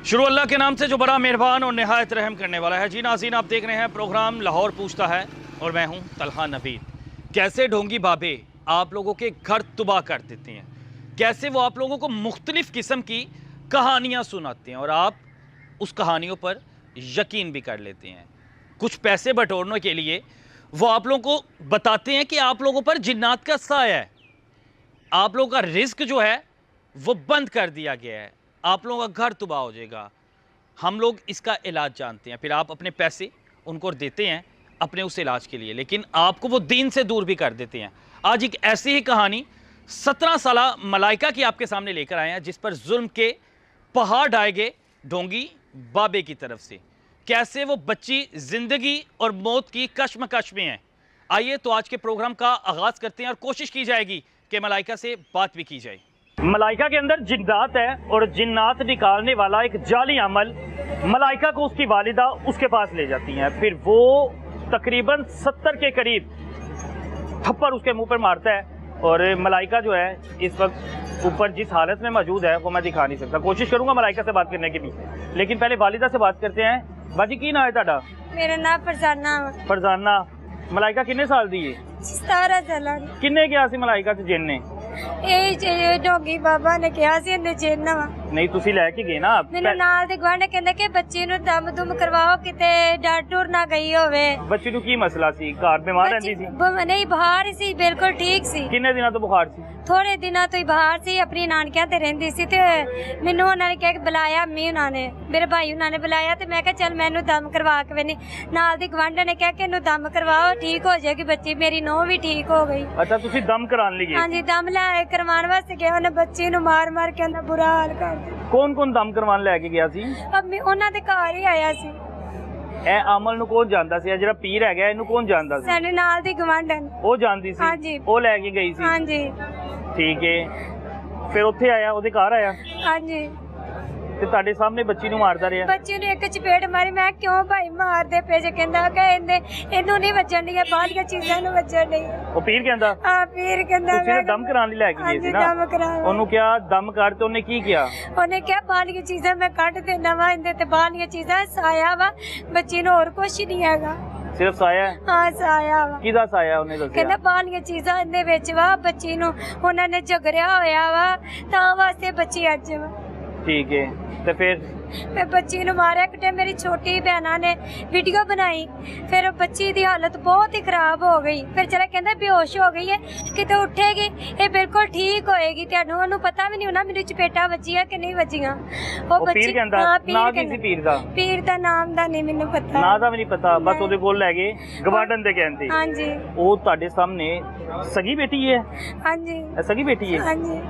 शुरू अल्लाह के नाम से जो बड़ा मेहरबान और नहायत रहम करने वाला है। जी नाज़रीन, आप देख रहे हैं प्रोग्राम लाहौर पूछता है और मैं हूं तलहा नवीद। कैसे ढोंगी बाबे आप लोगों के घर तबाह कर देते हैं, कैसे वो आप लोगों को मुख्तलिफ़ किस्म की कहानियाँ सुनाते हैं और आप उस कहानियों पर यकीन भी कर लेते हैं। कुछ पैसे बटोरने के लिए वो आप लोगों को बताते हैं कि आप लोगों पर जिन्नात का साया है, आप लोगों का रिस्क जो है वो बंद कर दिया गया है, आप लोगों का घर तबाह हो जाएगा। हम लोग इसका इलाज जानते हैं, फिर आप अपने पैसे उनको देते हैं अपने उस इलाज के लिए, लेकिन आपको वो दीन से दूर भी कर देते हैं। आज एक ऐसी ही कहानी 17 साल मलाइका की आपके सामने लेकर आए हैं, जिस पर जुल्म के पहाड़ ढाए गए ढोंगी बाबे की तरफ से। कैसे वो बच्ची ज़िंदगी और मौत की कश्मकश में है। आइए तो आज के प्रोग्राम का आगाज़ करते हैं और कोशिश की जाएगी कि मलाइका से बात भी की जाए। मलाइका के अंदर जिन्नात है और जिन्नात निकालने वाला एक जाली अमल मलाइका को उसकी वालिदा उसके पास ले जाती हैं। फिर वो तकरीबन 70 के करीब थप्पड़ उसके मुंह पर मारता है और मलाइका जो है इस वक्त ऊपर जिस हालत में मौजूद है वो मैं दिखा नहीं सकता। कोशिश करूंगा मलाइका से बात करने की भी, लेकिन पहले वालिदा से बात करते हैं। बाजी की ना है ताड़ा? मेरा नाम फरजाना। फरजाना, मलाइका किन्ने साल दी है? 17 साल। किन्ने गया सी मलाइका से जिन्ने? ਇਹ ਡੋਗੀ ਬਾਬਾ ਨੇ ਕਿਹਾ ਸੀ ਇਹਨੇ ਚੇਨਾ ਵਾ। ਨਹੀਂ ਤੁਸੀਂ ਲੈ ਕੇ ਗਏ ਨਾ? ਮੈਨੂੰ ਨਾਲ ਦੇ ਗਵਾਂਢ ਕਹਿੰਦੇ ਕਿ ਬੱਚੀ ਨੂੰ ਦਮ ਦੁਮ ਕਰਵਾਓ, ਕਿਤੇ ਡਰ ਡੁਰ ਨਾ ਗਈ ਹੋਵੇ। ਬੱਚੀ ਨੂੰ ਕੀ ਮਸਲਾ ਸੀ? ਘਰ ਬਿਮਾਰ ਰਹਿੰਦੀ ਸੀ? ਨਹੀਂ, ਬਾਹਰ ਸੀ, ਬਿਲਕੁਲ ਠੀਕ ਸੀ। ਕਿੰਨੇ ਦਿਨਾਂ ਤੋਂ ਬੁਖਾਰ ਸੀ? ਥੋੜੇ ਦਿਨਾਂ ਤੋਂ ਹੀ ਬਾਹਰ ਸੀ, ਆਪਣੀ ਨਾਨਕਿਆਂ ਤੇ ਰਹਿੰਦੀ ਸੀ ਤੇ ਮੈਨੂੰ ਉਹਨਾਂ ਨੇ ਕਿਹਾ ਕਿ ਬੁਲਾਇਆ, ਅੰਮੀ ਉਹਨਾਂ ਨੇ, ਮੇਰੇ ਭਾਈ ਉਹਨਾਂ ਨੇ ਬੁਲਾਇਆ ਤੇ ਮੈਂ ਕਿਹਾ ਚੱਲ ਮੈਨੂੰ ਦਮ ਕਰਵਾ ਕੇ ਵੇਨੀ। ਨਾਲ ਦੀ ਗਵਾਂਢ ਨੇ ਕਿਹਾ ਕਿ ਇਹਨੂੰ ਦਮ ਕਰਵਾਓ, ਠੀਕ ਹੋ ਜਾਏਗੀ ਬੱਚੀ। ਮੇਰੀ ਨੂੰਹ ਵੀ ਠੀਕ ਹੋ ਗਈ। ਅੱਛਾ, ਤੁਸੀਂ ਦਮ ਕਰਾਉਣ ਲਈ ਗਏ? ਹਾਂਜੀ, ਦਮ ਲੈ ਕਰਵਾਉਣ ਵਾਸਤੇ ਗਏ। ਉਹਨੇ ਬੱਚੀ ਨੂੰ ਮਾਰ ਮਾਰ ਕੇ ਉਹਦਾ ਬੁਰਾ ਹਾਲ ਕਰ ਦਿੱਤਾ। ਕੌਣ ਦਮ ਕਰਵਾਉਣ ਲੈ ਕੇ ਗਿਆ ਸੀ? ਅੰਮੀ ਉਹਨਾਂ ਦੇ ਘਰ ਹੀ ਆਇਆ ਸੀ। ਇਹ ਅਮਲ ਨੂੰ ਕੌਣ ਜਾਣਦਾ ਸੀ? ਜਿਹੜਾ ਪੀਰ ਹੈਗਾ ਇਹਨੂੰ ਕੌਣ ਜਾਣਦਾ ਸੀ? ਸਾਡੇ ਨਾਲ ਦੀ ਗਵਾਂਢਣ। ਉਹ ਜਾਣਦੀ ਸੀ? ਹਾਂਜੀ। ਉਹ ਲੈ ਕੇ ਗਈ ਸੀ? ਹਾਂਜੀ। ਠੀਕ ਹੈ, ਫਿਰ ਉੱਥੇ ਆਇਆ, ਉਹਦੇ ਘਰ ਆਇਆ? ਹਾਂਜੀ। ਤੇ ਤੁਹਾਡੇ ਸਾਹਮਣੇ ਬੱਚੀ ਨੂੰ ਮਾਰਦਾ ਰਿਹਾ? ਬੱਚੀ ਨੂੰ ਇੱਕ ਚਪੇੜ ਮਾਰੀ। ਮੈਂ ਕਿਉਂ ਭਾਈ ਮਾਰਦੇ ਪਏ ਜੇ? ਕਹਿੰਦਾ ਕਿ ਇਹਨੂੰ ਨਹੀਂ ਵੱਜਣ ਦੀਆਂ, ਬਾਹਲੀਆਂ ਚੀਜ਼ਾਂ ਨੂੰ ਵੱਜਣ ਨਹੀਂ। ਉਹ ਪੀਰ ਕਹਿੰਦਾ? ਹਾਂ, ਪੀਰ ਕਹਿੰਦਾ। ਤੁਸੀਂ ਦਮ ਕਰਾਉਣ ਲਈ ਲੈ ਕੇ ਗਏ ਸੀ ਨਾ? ਦਮ ਕਰਾਉਣ। ਉਹਨੂੰ ਕਿਹਾ ਦਮ ਕਰ, ਤੇ ਉਹਨੇ ਕੀ ਕਿਹਾ? ਉਹਨੇ ਕਿਹਾ ਬਾਹਲੀਆਂ ਚੀਜ਼ਾਂ ਮੈਂ ਕੱਢ ਦੇਣਾ ਵਾ, ਇਹਦੇ ਤੇ ਬਾਹਲੀਆਂ ਚੀਜ਼ਾਂ ਸਾਇਆ ਵਾ, ਬੱਚੀ ਨੂੰ ਹੋਰ ਕੁਝ ਨਹੀਂ ਹੈਗਾ। ਸਿਰਫ ਸਾਇਆ? ਹਾਂ, ਸਾਇਆ ਵਾ। ਕਿਹਦਾ ਸਾਇਆ? ਉਹਨੇ ਦੱਸਿਆ? ਕਹਿੰਦਾ ਬਾਹਲੀਆਂ ਚੀਜ਼ਾਂ ਇਹਦੇ ਵਿੱਚ ਵਾ, ਬੱਚੀ ਨੂੰ ਉਹਨਾਂ ਨੇ ਝਗੜਿਆ ਹੋਇਆ ਵਾ, ਤਾਂ ਵਾਸਤੇ ਬੱਚੀ ਅੱਜ ਵਾ। ਠੀਕ ਹੈ, ਤੇ ਫਿਰ ਮੈਂ ਬੱਚੀ ਨੂੰ ਮਾਰਿਆ। ਕਿਤੇ ਮੇਰੀ ਛੋਟੀ ਭੈਣਾਂ ਨੇ ਵੀਡੀਓ ਬਣਾਈ, ਫਿਰ ਬੱਚੀ ਦੀ ਹਾਲਤ ਬਹੁਤ ਹੀ ਖਰਾਬ ਹੋ ਗਈ। ਫਿਰ ਚਲਾ ਕਹਿੰਦਾ ਬੇਹੋਸ਼ ਹੋ ਗਈ ਹੈ, ਕਿਤੇ ਉੱਠੇਗੀ ਇਹ ਬਿਲਕੁਲ ਠੀਕ ਹੋਏਗੀ। ਤੁਹਾਨੂੰ ਉਹਨੂੰ ਪਤਾ ਵੀ ਨਹੀਂ ਹੋਣਾ ਮੈਨੂੰ ਚਪੇਟਾਂ ਵੱਜੀਆਂ ਕਿ ਨਹੀਂ ਵੱਜੀਆਂ। ਉਹ ਬੱਚੀ ਕਹਿੰਦਾ ਨਾ ਕੀ ਸੀ ਪੀਰ ਦਾ? ਪੀਰ ਦਾ ਨਾਮ ਦਾ ਨਹੀਂ ਮੈਨੂੰ ਪਤਾ, ਨਾ ਦਾ ਵੀ ਨਹੀਂ ਪਤਾ, ਬਸ ਉਹਦੇ ਕੋਲ ਲੈ ਗਏ ਗਵਾਂਢਣ ਦੇ ਕਹਿੰਦੇ। ਹਾਂਜੀ। ਉਹ ਤੁਹਾਡੇ ਸਾਹਮਣੇ ਸਗੀ ਬੇਟੀ ਹੈ? ਹਾਂਜੀ। ਸਗੀ ਬੇਟੀ ਹੈ? ਹਾਂਜੀ।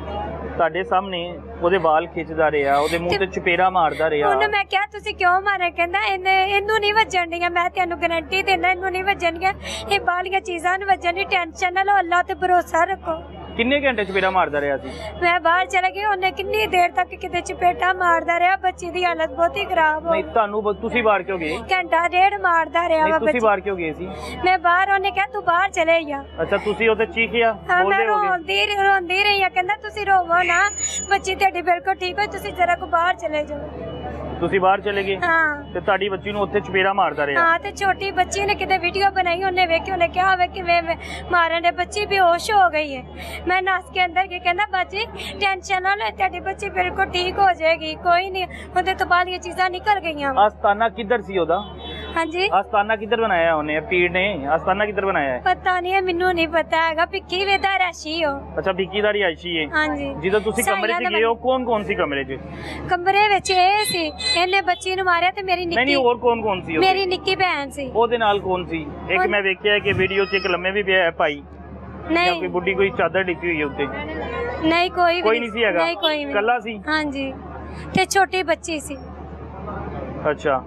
ਤੁਹਾਡੇ ਸਾਹਮਣੇ ਉਹਦੇ ਵਾਲ ਖਿੱਚਦਾ ਰਿਹਾ, ਉਹਦੇ ਮੂੰਹ ਤੇ ਚਪੇੜਾ ਮਾਰਦਾ ਰਿਹਾ। ਉਹਨੂੰ ਮੈਂ ਕਿਹਾ ਤੁਸੀਂ ਕਿਉਂ ਮਾਰਿਆ? ਕਹਿੰਦਾ ਇਹਨੂੰ ਨਹੀਂ ਵੱਜਣ ਦੀਆਂ, ਮੈਂ ਤੁਹਾਨੂੰ ਗਾਰੰਟੀ ਦਿੰਦਾ ਇਹਨੂੰ ਨਹੀਂ ਵੱਜਣਗੀਆਂ, ਇਹ ਬਾਹਲੀਆਂ ਚੀਜ਼ਾਂ ਨੂੰ ਵੱਜਣ ਦੀ ਟੈਨਸ਼ਨ ਨਾ ਲਓ, ਅੱਲਾਹ ਤੇ ਭਰੋਸਾ ਰੱਖੋ। ਕਿੰਨੇ ਘੰਟੇ ਚਪੇੜਾ ਮਾਰਦਾ ਰਿਹਾ ਸੀ? ਮੈਂ ਬਾਹਰ ਚਲਾ ਗਈ, ਉਹਨੇ ਕਿੰਨੀ ਦੇਰ ਤੱਕ ਕਿਤੇ ਚਪੇਟਾ ਮਾਰਦਾ ਰਿਹਾ। ਬੱਚੀ ਦੀ ਹਾਲਤ ਬਹੁਤ ਹੀ ਖਰਾਬ ਹੋ ਗਈ। ਨਹੀਂ ਤੁਹਾਨੂੰ ਤੁਸੀਂ ਬਾਹਰ ਕਿਉਂ ਗਏ? ਘੰਟਾ ਡੇਢ ਮਾਰਦਾ ਰਿਹਾ ਵਾ। ਤੁਸੀਂ ਬਾਹਰ ਕਿਉਂ ਗਏ ਸੀ? ਮੈਂ ਬਾਹਰ, ਉਹਨੇ ਕਿਹਾ ਤੂੰ ਬਾਹਰ ਚਲੇ ਜਾ। ਅੱਛਾ, ਤੁਸੀਂ ਉਹਦੇ ਚੀਖਿਆ? ਮੈਂ ਰੋਂਦੀ ਰਹੀ ਆ। ਕਹਿੰਦਾ ਤੁਸੀਂ ਰੋਵੋ ਨਾ, ਬੱਚੀ ਤੁਹਾਡੀ ਬਿਲਕੁਲ ਠੀਕ ਹੋਈ, ਤੁਸੀਂ ਜਰਾ ਕੋ ਬਾਹਰ ਚਲੇ ਜਾਓ। ਤੁਸੀਂ ਬਾਹਰ ਚਲੇ ਗਏ? ਹਾਂ। ਤੇ ਤੁਹਾਡੀ ਬੱਚੀ ਨੂੰ ਉੱਥੇ ਚਪੇੜਾ ਮਾਰਦਾ ਰਿਹਾ? ਹਾਂ, ਤੇ ਛੋਟੀ ਬੱਚੀ ਨੇ ਕਿਤੇ ਵੀਡੀਓ ਬਣਾਈ, ਉਹਨੇ ਵੇਖੀ, ਉਹਨੇ ਕਿਹਾ ਹੋਵੇ ਕਿਵੇਂ ਮਾਰਨ ਦੇ। ਬੱਚੀ ਬੇਹੋਸ਼ ਹੋ ਗਈ ਹੈ। ਮੈਂ ਨੱਸ ਕੇ ਅੰਦਰ ਗਈ। ਕਹਿੰਦਾ ਬਾਜੀ ਟੈਨਸ਼ਨ ਨਾ ਲੈ, ਤੁਹਾਡੀ ਬੱਚੀ ਬਿਲਕੁਲ ਠੀਕ ਹੋ ਜਾਏਗੀ, ਕੋਈ ਨਹੀਂ। ਉਹਦੇ ਤੋਂ ਬਾਹਲੀਆਂ ਚੀਜ਼ਾਂ ਨਿਕਲ ਗਈਆਂ। ਆਸਤਾਨਾ ਕਿੱਧਰ ਸੀ ਉਹਦਾ? ਹਾਂਜੀ। ਆਸਤਾਨਾ ਕਿੱਧਰ ਬਣਾਇਆ ਉਹਨੇ? ਪੀਰ ਨੇ ਆਸਤਾਨਾ ਕਿੱਧਰ ਬਣਾਇਆ ਹੈ? ਪਤਾ ਨਹੀਂ ਹੈ, ਮੈਨੂੰ ਨਹੀਂ ਪਤਾ ਹੈਗਾ। ਭਿੱਖੀ ਵੇਦਾ ਰਾਸ਼ੀ ਹੋ। ਅੱਛਾ, ਭਿੱਖੀ ਦਾ ਰਿਹਾਇਸ਼ੀ ਹੈ? ਹਾਂਜੀ। ਜਦੋਂ ਤੁਸੀਂ ਕਮਰੇ 'ਚ ਗਏ ਹੋ, ਕੌਣ ਸੀ ਕਮਰੇ 'ਚ? ਕਮਰੇ ਵਿੱਚ ਇਹ ਸੀ, ਇਹਨੇ ਬੱਚੀ ਨੂੰ ਮਾਰਿਆ ਤੇ ਮੇਰੀ ਨਿੱਕੀ। ਨਹੀਂ, ਹੋਰ ਕੌਣ ਸੀ? ਮੇਰੀ ਨਿੱਕੀ ਭੈਣ ਸੀ। ਉਹਦੇ ਨਾਲ ਕੌਣ ਸੀ? ਇੱਕ ਮੈਂ ਵੇਖਿਆ ਕਿ ਵੀਡੀਓ 'ਚ ਇੱਕ ਲੰਮੇ ਵੀ ਪਿਆ ਹੈ ਭਾਈ। ਨਹੀਂ, ਕੋਈ ਬੁੱਢੀ ਕੋਈ ਚਾਦਰ ਡਿੱਗੀ ਹੋਈ ਹੈ ਉੱਤੇ? ਨਹੀਂ, ਕੋਈ ਨਹੀਂ ਸੀ ਹੈਗਾ? ਨਹੀਂ, ਕੋਈ ਵੀ ਇਕੱਲਾ ਸੀ? ਹਾਂਜੀ, ਤੇ ਛੋਟੀ ਬੱਚੀ ਸੀ। ਅੱਛਾ,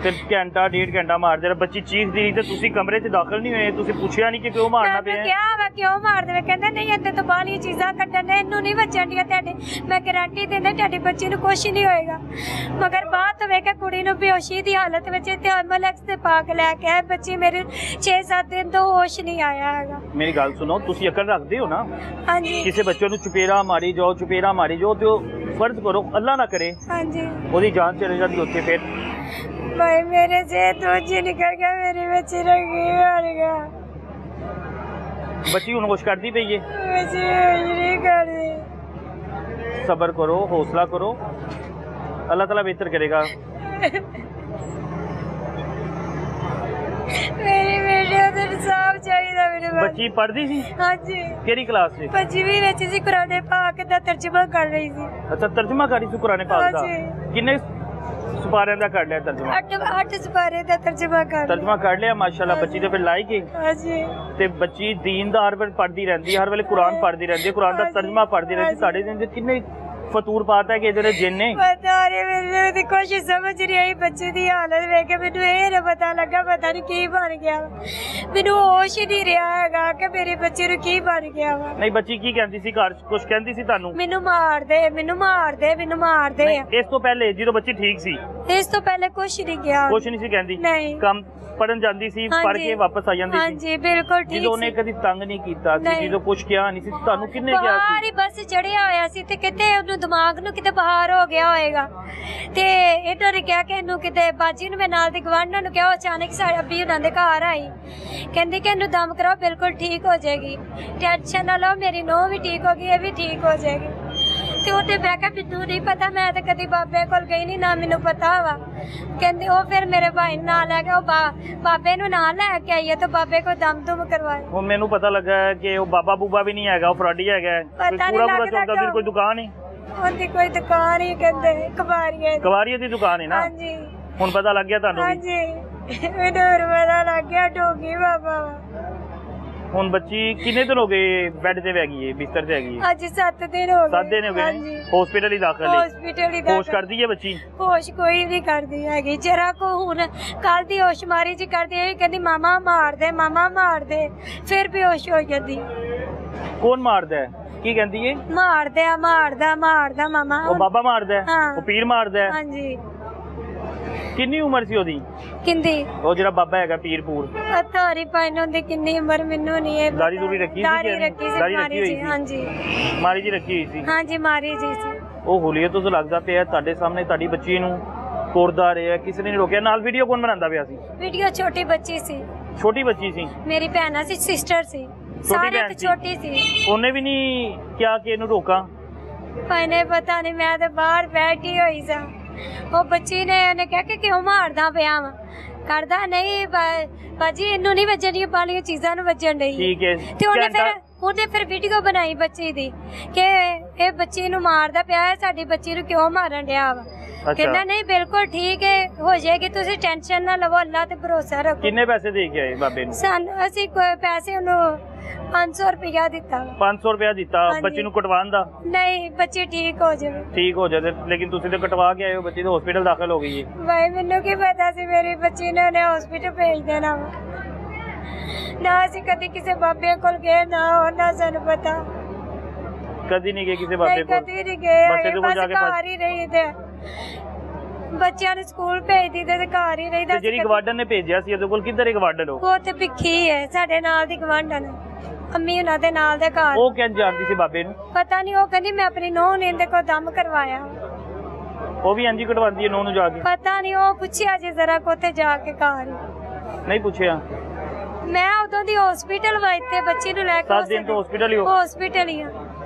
ਤੇ ਘੰਟਾ ਡੇਢ ਘੰਟਾ ਮਾਰਦੇ ਰਹੇ, ਬੱਚੀ ਚੀਖਦੀ ਰਹੀ ਤੇ ਤੁਸੀਂ ਕਮਰੇ 'ਚ ਦਾਖਲ ਨਹੀਂ ਹੋਏ? ਤੁਸੀਂ ਪੁੱਛਿਆ ਨਹੀਂ ਕਿ ਕਿਉਂ ਮਾਰਨਾ ਪਿਆ? ਕਿਹਾ ਵਾ ਕਿਉਂ ਮਾਰ ਦੇਵੇ? ਕਹਿੰਦੇ ਨਹੀਂ, ਇੱਥੇ ਤੋਂ ਬਾਹਲੀਆਂ ਚੀਜ਼ਾਂ ਕੱਢਣ ਦੇ, ਇਹਨੂੰ ਨਹੀਂ ਵੱਜਣ ਦੀਆਂ ਤੁਹਾਡੇ। ਮੈਂ ਗਾਰੰਟੀ ਦਿੰਦਾ ਤੁਹਾਡੀ ਬੱਚੀ ਨੂੰ ਕੁਛ ਨਹੀਂ ਹੋਏਗਾ। ਮਗਰ ਬਾਅਦ ਤੋਂ ਵੇਖਿਆ ਕੁੜੀ ਨੂੰ ਬੇਹੋਸ਼ੀ ਦੀ ਹਾਲਤ ਵਿੱਚ ਤੇ ਐਮਬੂਲੈਂਸ ਤੇ ਪਾ ਕੇ ਲੈ ਕੇ ਆਏ। ਬੱਚੀ ਮੇਰੇ 6-7 ਦਿਨ ਤੋਂ ਹੋਸ਼ ਨਹੀਂ ਆਇਆ ਹੈਗਾ। ਮੇਰੀ ਗੱਲ ਸੁਣੋ, ਤੁਸੀਂ ਅਕਲ ਰੱਖਦੇ ਹੋ ਨਾ? ਹਾਂਜੀ। ਕਿਸੇ ਬੱਚੇ ਨੂੰ ਚਪੇੜਾ ਮਾਰੀ ਜਾਓ ਤੇ फर्ज करो अल्लाह ना करे हाँ जी ਉਹਦੀ ਜਾਨ ਚਲੇ ਜਾਂਦੀ ਉੱਥੇ ਫਿਰ भाई मेरे से तो जी निकल गया मेरी बच्ची रंगी मर गया ਬੱਚੀ ਹੁਣ ਕੁਛ ਕਰਦੀ ਪਈ ਏ बच्ची नहीं कर दी सब्र करो हौसला करो अल्लाह ताला बेहतर करेगा मेरी बेटी तो इंसाफ चाहिए मेरे बस ਬੱਚੀ ਪੜ੍ਹਦੀ ਸੀ हाँ जी ਕਿਹੜੀ ਕਲਾਸ 'ਚ पंजवीं ਵਿੱਚ ਸੀ ਕੁਰਾਨ ਪਾਕ ਦਾ ਤਰਜਮਾ ਕਰ ਰਹੀ ਸੀ ਅੱਛਾ ਤਰਜਮਾ ਕਰੀ ਸੀ ਕੁਰਾਨ ਪਾਕ ਦਾ ਹਾਂਜੀ। ਕਿੰਨੇ ਸੁਪਾਰਿਆਂ ਦਾ ਕਰ ਲਿਆ ਤਰਜਮਾ ਅੱਠ ਸਪਾਰੇ ਦਾ ਤਰਜਮਾ ਕਰ ਤਰਜਮਾ ਕਰ ਲਿਆ ਮਾਸ਼ਾਅੱਲਾ ਬੱਚੀ ਤੇ ਫਿਰ ਲਾਇਕ ਹੈ हाँ जी ਤੇ ਬੱਚੀ ਦੀਨ ਦਾ ਹਰ ਵੇਲੇ ਪੜ੍ਹਦੀ ਰਹਿੰਦੀ ਹੈ ਹਰ ਵੇਲੇ ਕੁਰਾਨ ਪੜ੍ਹਦੀ ਰਹਿੰਦੀ ਹੈ ਕੁਰਾਨ ਦਾ ਤਰਜਮਾ ਪੜ੍ਹਦੀ ਰਹਿੰਦੀ ਸਾਡੇ ਦਿਨ ਚ ਕਿੰਨੇ ਫਤੂਰ ਪਾਤਾ ਹੈ ਕਿ ਜਿਹੜੇ ਜਿੰਨ ਨੇ पता नहीं मेरे तो कुछ समझ नहीं आई बच्चे की हालत वेख के मैनू ये ना पता लगा पता नहीं की बन गया मैनू होश ही नहीं रहा हैगा कि मेरे बच्चे नू की बन गया वा ਨਹੀਂ ਬੱਚੀ ਕੀ ਕਹਿੰਦੀ ਸੀ ਘਰ ਕੁਝ ਕਹਿੰਦੀ ਸੀ ਤੁਹਾਨੂੰ मैनू मार दे मैनू मार दे मैनू मार दे ਨਹੀਂ, ਇਸ ਤੋਂ ਪਹਿਲੇ ਜਦੋਂ ਬੱਚੀ ਠੀਕ ਸੀ इस तो पहले कुछ नहीं गया ਕੁਝ ਨਹੀਂ ਸੀ ਕਹਿੰਦੀ नहीं ਕੰਮ ਪੜਨ ਜਾਂਦੀ ਸੀ हाँ ਪੜ जी। ਕੇ ਵਾਪਸ ਆ ਜਾਂਦੀ हाँ ਸੀ जी बिल्कुल ठीक ਜਦੋਂ ਉਹਨੇ सी। ਕਦੀ ਤੰਗ ਨਹੀਂ ਕੀਤਾ ਸੀ ਨਹੀਂ। ਜਦੋਂ ਕੁਝ ਕਿਹਾ ਨਹੀਂ ਸੀ ਤੁਹਾਨੂੰ ਕਿੰਨੇ ਕਿਹਾ ਬੁਖਾਰ ਸੀ ਹੀ ਬਸ ਚੜਿਆ ਹੋਇਆ ਸੀ ਤੇ ਕਿਤੇ ਉਹਨੂੰ ਦਿਮਾਗ ਨੂੰ ਕਿਤੇ ਬੁਖਾਰ ਹੋ ਗਿਆ ਹੋਏਗਾ ਤੇ ਇਹਨਾਂ ਨੇ ਕਿਹਾ ਕਿ ਇਹਨੂੰ ਕਿਤੇ ਬਾਜੀ ਨੂੰ ਮੈਂ ਨਾਲ ਦੀ ਗਵਾਂਢਣ ਨੂੰ ਕਿਹਾ ਉਹ ਅਚਾਨਕ ਸਾਡੇ ਅੱਬੀ ਉਹਨਾਂ ਦੇ ਘਰ ਆਈ ਕਹਿੰਦੀ ਕਿ ਇਹਨੂੰ ਦਮ ਕਰਾਓ ਬਿਲਕੁਲ ਠੀਕ ਹੋ ਜਾਏਗੀ ਟੈਨਸ਼ਨ ਨਾ ਲਓ ਮੇਰੀ ਨੂੰਹ ਵੀ ਠੀਕ ਹੋ ਗਈ ਇਹ ਵੀ ਠੀਕ ਹੋ ਜਾਏਗੀ ਤੇ ਉਹਨੇ ਮੈਂ ਕਿਹਾ ਮੈਨੂੰ ਨਹੀਂ ਪਤਾ ਮੈਂ ਤਾਂ ਕਦੀ ਬਾਬੇ ਕੋਲ ਗਈ ਨਹੀਂ ਨਾ ਮੈਨੂੰ ਪਤਾ ਵਾ ਕਹਿੰਦੇ ਉਹ ਫਿਰ ਮੇਰੇ ਭਾਈ ਨੂੰ ਨਾਲ ਲੈ ਕੇ ਉਹ ਬਾਬੇ ਨੂੰ ਨਾਲ ਲੈ ਕੇ ਆਈਏ ਤੇ ਬਾਬੇ ਕੋ ਦਮ ਦੁਮ ਕਰਵਾਏ ਹੁਣ ਮੈਨੂੰ ਪਤਾ ਲੱਗਾ ਹੈ ਕਿ ਉਹ ਬਾਬਾ ਬੂਬਾ ਵੀ ਨਹੀਂ ਹੈਗਾ ਉਹ ਫਰਾਡੀ ਹੈਗਾ ਹੈ। ਕੋਈ ਪਤਾ ਨਹੀਂ ਪੂਰਾ ਪੂਰਾ ਲੱਗਦਾ ਚੌਂਦਾ ਦੀ ਕੋਈ ਦੁਕਾਨ ਹੀ ਉਹਦੀ ਕੋਈ ਦੁਕਾਨ ਹੀ ਕਹਿੰਦੇ ਕਬਾਰੀਏ ਦੀ ਕਵਾਰੀਏ ਦੀ ਦੁਕਾਨ ਹੈ ਨਾ ਹਾਂਜੀ ਹੁਣ ਪਤਾ ਲੱਗ ਗਿਆ ਤੁਹਾਨੂੰ ਵੀ। ਹਾਂਜੀ ਮੈਨੂੰ ਹੋਰ ਪਤਾ ਲੱਗ ਗਿਆ ਡੋਗੀ ਬਾਬਾ ਵਾ। ਹੁਣ ਬੱਚੀ ਕਿੰਨੇ ਦਿਨ ਹੋ ਗਏ ਬੈੱਡ ਤੇ ਹੈਗੀ ਹੈ ਬਿਸਤਰ ਤੇ ਹੈਗੀ ਹੈ ਅੱਜ 7 ਦਿਨ ਹੋ ਗਏ 7 ਦਿਨ ਹੋ ਹਾਂਜੀ ਗਏ ਹਸਪੀਟਲ ਹੀ ਦਾਖਲ ਹੈ ਹਸਪੀਟਲ ਹੀ ਹੋਸ਼ ਦਾਖਲ ਕਰਦੀ ਹੈ ਬੱਚੀ ਹੋਸ਼ ਕੋਈ ਨਹੀਂ ਕਰਦੀ ਹੈਗੀ ਜਰਾ ਕੋ ਹੁਣ ਕੱਲ ਦੀ ਹੋਸ਼ ਮਾਰੀ ਜੀ ਕਰਦੀ ਹੈ ਕਹਿੰਦੀ ਮਾਮਾ ਮਾਰ ਦੇ ਫਿਰ ਬੇਹੋਸ਼ ਹੋ ਜਾਂਦੀ ਕੌਣ ਮਾਰਦਾ ਹੈ ਕੀ ਕਹਿੰਦੀ ਹੈ ਮਾਰਦਾ ਮਾਮਾ ਉਹ ਬਾਬਾ ਮਾਰਦਾ ਹੈ ਹਾਂ। ਉਹ ਪੀਰ ਮਾਰਦਾ ਹੈ ਹਾਂਜੀ ਕਿੰਨੀ ਉਮਰ ਸੀ ਉਹਦੀ ਕਿੰਦੀ ਉਹ ਜਿਹੜਾ ਬਾਬਾ ਹੈਗਾ ਪੀਰਪੂਰ ਅਥਾਰੀ ਪਾਇਨ ਹੁੰਦੀ ਕਿੰਨੀ ਉਮਰ ਮੈਨੂੰ ਨਹੀਂ ਇਹ ਦਾੜੀ ਦੂੜੀ ਰੱਖੀ ਸੀ ਦਾੜੀ ਕਿ ਨਹੀਂ? ਰੱਖੀ ਸੀ ਦਾੜੀ ਰੱਖੀ ਮਾਰੀ ਹੋਈ ਜੀ ਸੀ। ਹਾਂਜੀ ਮਾਰੀ ਜੀ ਰੱਖੀ ਹੋਈ ਸੀ ਹਾਂਜੀ ਮਾਰੀ ਜੀ ਸੀ ਉਹ ਹੁਲੀਅਤ ਤੋਂ ਲੱਗਦਾ ਪਿਆ ਤੁਹਾਡੇ ਸਾਹਮਣੇ ਤੁਹਾਡੀ ਬੱਚੀ ਨੂੰ ਕੋਰਦਾ ਰਿਹਾ ਕਿਸੇ ਨੇ ਨਹੀਂ ਰੋਕਿਆ ਨਾਲ ਵੀਡੀਓ ਕੌਣ ਬਣਾਉਂਦਾ ਪਿਆ ਸੀ ਵੀਡੀਓ ਛੋਟੀ ਬੱਚੀ ਸੀ ਛੋਟੀ ਬੱਚੀ ਸੀ ਮੇਰੀ ਭੈਣਾ ਸੀ ਸਿਸਟਰ ਸੀ ਸਾਰੇ ਭੈਣ ਤੋਂ ਸੀ। ਛੋਟੀ ਸੀ ਉਹਨੇ ਵੀ ਨਹੀਂ ਕਿਹਾ ਕਿ ਇਹਨੂੰ ਰੋਕਾਂ ਭਾਈਨੇ ਪਤਾ ਨਹੀਂ ਮੈਂ ਤਾਂ ਬਾਹਰ ਬੈਠੀ ਹੋਈ ਸਾਂ ਉਹ ਬੱਚੀ ਨੇ ਉਹਨੇ ਕਿਹਾ ਕਿ ਕਿਉਂ ਮਾਰਦਾ ਪਿਆ ਵਾ ਕਰਦਾ ਨਹੀਂ ਬਾਜੀ ਇਹਨੂੰ ਨਹੀਂ ਵੱਜਣੀਆਂ ਬਾਲੀਆਂ ਚੀਜ਼ਾਂ ਨੂੰ ਵੱਜਣ ਡਈ ਠੀਕ ਹੈ ਤੇ ਘੰਟਾ- ਉਹਨੇ ਫਿਰ ਵੀਡੀਓ ਬਣਾਈ ਬੱਚੀ ਦੀ ਕਿ ਇਹ ਬੱਚੀ ਨੂੰ ਮਾਰਦਾ ਪਿਆ ਹੈ ਸਾਡੀ ਬੱਚੀ ਨੂੰ ਕਿਉਂ ਮਾਰਨ ਡਿਆ ਵਾ ਕਹਿੰਦਾ ਨਹੀਂ ਬਿਲਕੁਲ ਠੀਕ ਹੈ ਹੋ ਜਾਏਗੀ ਤੁਸੀਂ ਟੈਨਸ਼ਨ ਨਾ ਲਵੋ ਅੱਲਾ ਤੇ ਭਰੋਸਾ ਰੱਖੋ ਕਿੰਨੇ ਪੈਸੇ ਦੇ ਕੇ ਆਏ ਬਾਬੇ ਨੂੰ ਸਾਨੂੰ ਅਸੀਂ ਕੋਈ ਪੈਸੇ ਉਹਨੂੰ 500 ਰੁਪਇਆ ਦਿੱਤਾ ਵਾ। 500 ਰੁਪਇਆ ਦਿੱਤਾ ਹਾਂਜੀ। ਬੱਚੀ ਨੂੰ ਕਟਵਾਉਣ ਦਾ ਨਹੀਂ ਬੱਚੀ ਠੀਕ ਹੋ ਜਾਵੇ ਠੀਕ ਹੋ ਜਾਵੇ ਲੇਕਿਨ ਤੁਸੀਂ ਤਾਂ ਕਟਵਾ ਕੇ ਆਏ ਹੋ ਬੱਚੀ ਤਾਂ ਹਸਪੀਟਲ ਦਾਖਲ ਹੋ ਗਈ ਹੈ ਭਾਈ ਮੈਨੂੰ ਕੀ ਪਤਾ ਸੀ ਮੇਰੀ ਬੱਚੀ ਨੇ ਉਹਨੇ ਹਸਪੀਟਲ ਭੇਜ ਦੇਣਾ ਵਾ ਨਾ ਅਸੀਂ ਕਦੀ ਕਿਸੇ ਬਾਬੇ ਕੋਲ ਗਏ ਨਾ ਉਹਨਾਂ ਸਾਨੂੰ ਪਤਾ ਕਦੀ ਨਹੀਂ ਗਏ ਕਿਸੇ ਬਾਬੇ ਨਹੀਂ ਕੋਲ ਕਦੀ ਨਹੀਂ ਗਏ ਬਸ ਹੈਗੇ, ਇਹਦੇ ਕੋਲ ਜਾ ਬਸ ਕੇ ਘਰ ਹੀ ਰਹੀ ਤੇ ਬੱਚਿਆਂ ਨੂੰ ਸਕੂਲ ਭੇਜਦੀ ਤੇ ਘਰ ਹੀ ਰਹੀਦਾ ਤੇ ਜਿਹੜੀ ਗਵਾਰਡਨ ਨੇ ਭੇਜਿਆ ਸੀ ਉਹਦੇ ਕੋਲ ਕਿੱਧਰ ਹੈ ਗਵਾਰਡਨ ਉਹ ਤੇ ਭਿੱਖੀ ਹੈ ਸਾਡੇ ਨਾਲ ਦੀ ਗਵਾਂਢਣ ਅੰਮੀ ਉਹਨਾਂ ਦੇ ਨਾਲ ਦੇ ਘਰ ਉਹ ਕਿੰਜ ਜਾਣਦੀ ਸੀ ਬਾਬੇ ਨੂੰ ਪਤਾ ਨਹੀਂ ਉਹ ਕਹਿੰਦੀ ਮੈਂ ਆਪਣੀ ਨੂੰਹ ਨੇ ਇਹਦੇ ਕੋਲ ਦਮ ਕਰਵਾਇਆ ਉਹ ਵੀ ਇੰਜ ਹੀ ਕਟਵਾਉਂਦੀ ਹੈ ਨੂੰਹ ਨੂੰ ਜਾ ਕੇ ਪਤਾ ਨਹੀਂ ਉਹ ਪੁੱਛਿਆ ਜੇ ਜ਼ਰਾ ਕੋਤੇ ਜਾ ਕੇ ਘਰ ਹੀ। ਨਹੀਂ ਪੁੱਛਿਆ ਮੈਂ ਉਦੋਂ ਦੀ ਹਸਪੀਟਲ ਵਾਈਤੇ ਬੱਚੀ ਨੂੰ ਲੈ ਕੇ 7 ਦਿਨ ਤੋਂ ਹਸਪੀਟਲ ਹੀ ਹੋ ਹਸਪੀਟਲ ਹੀ ਆ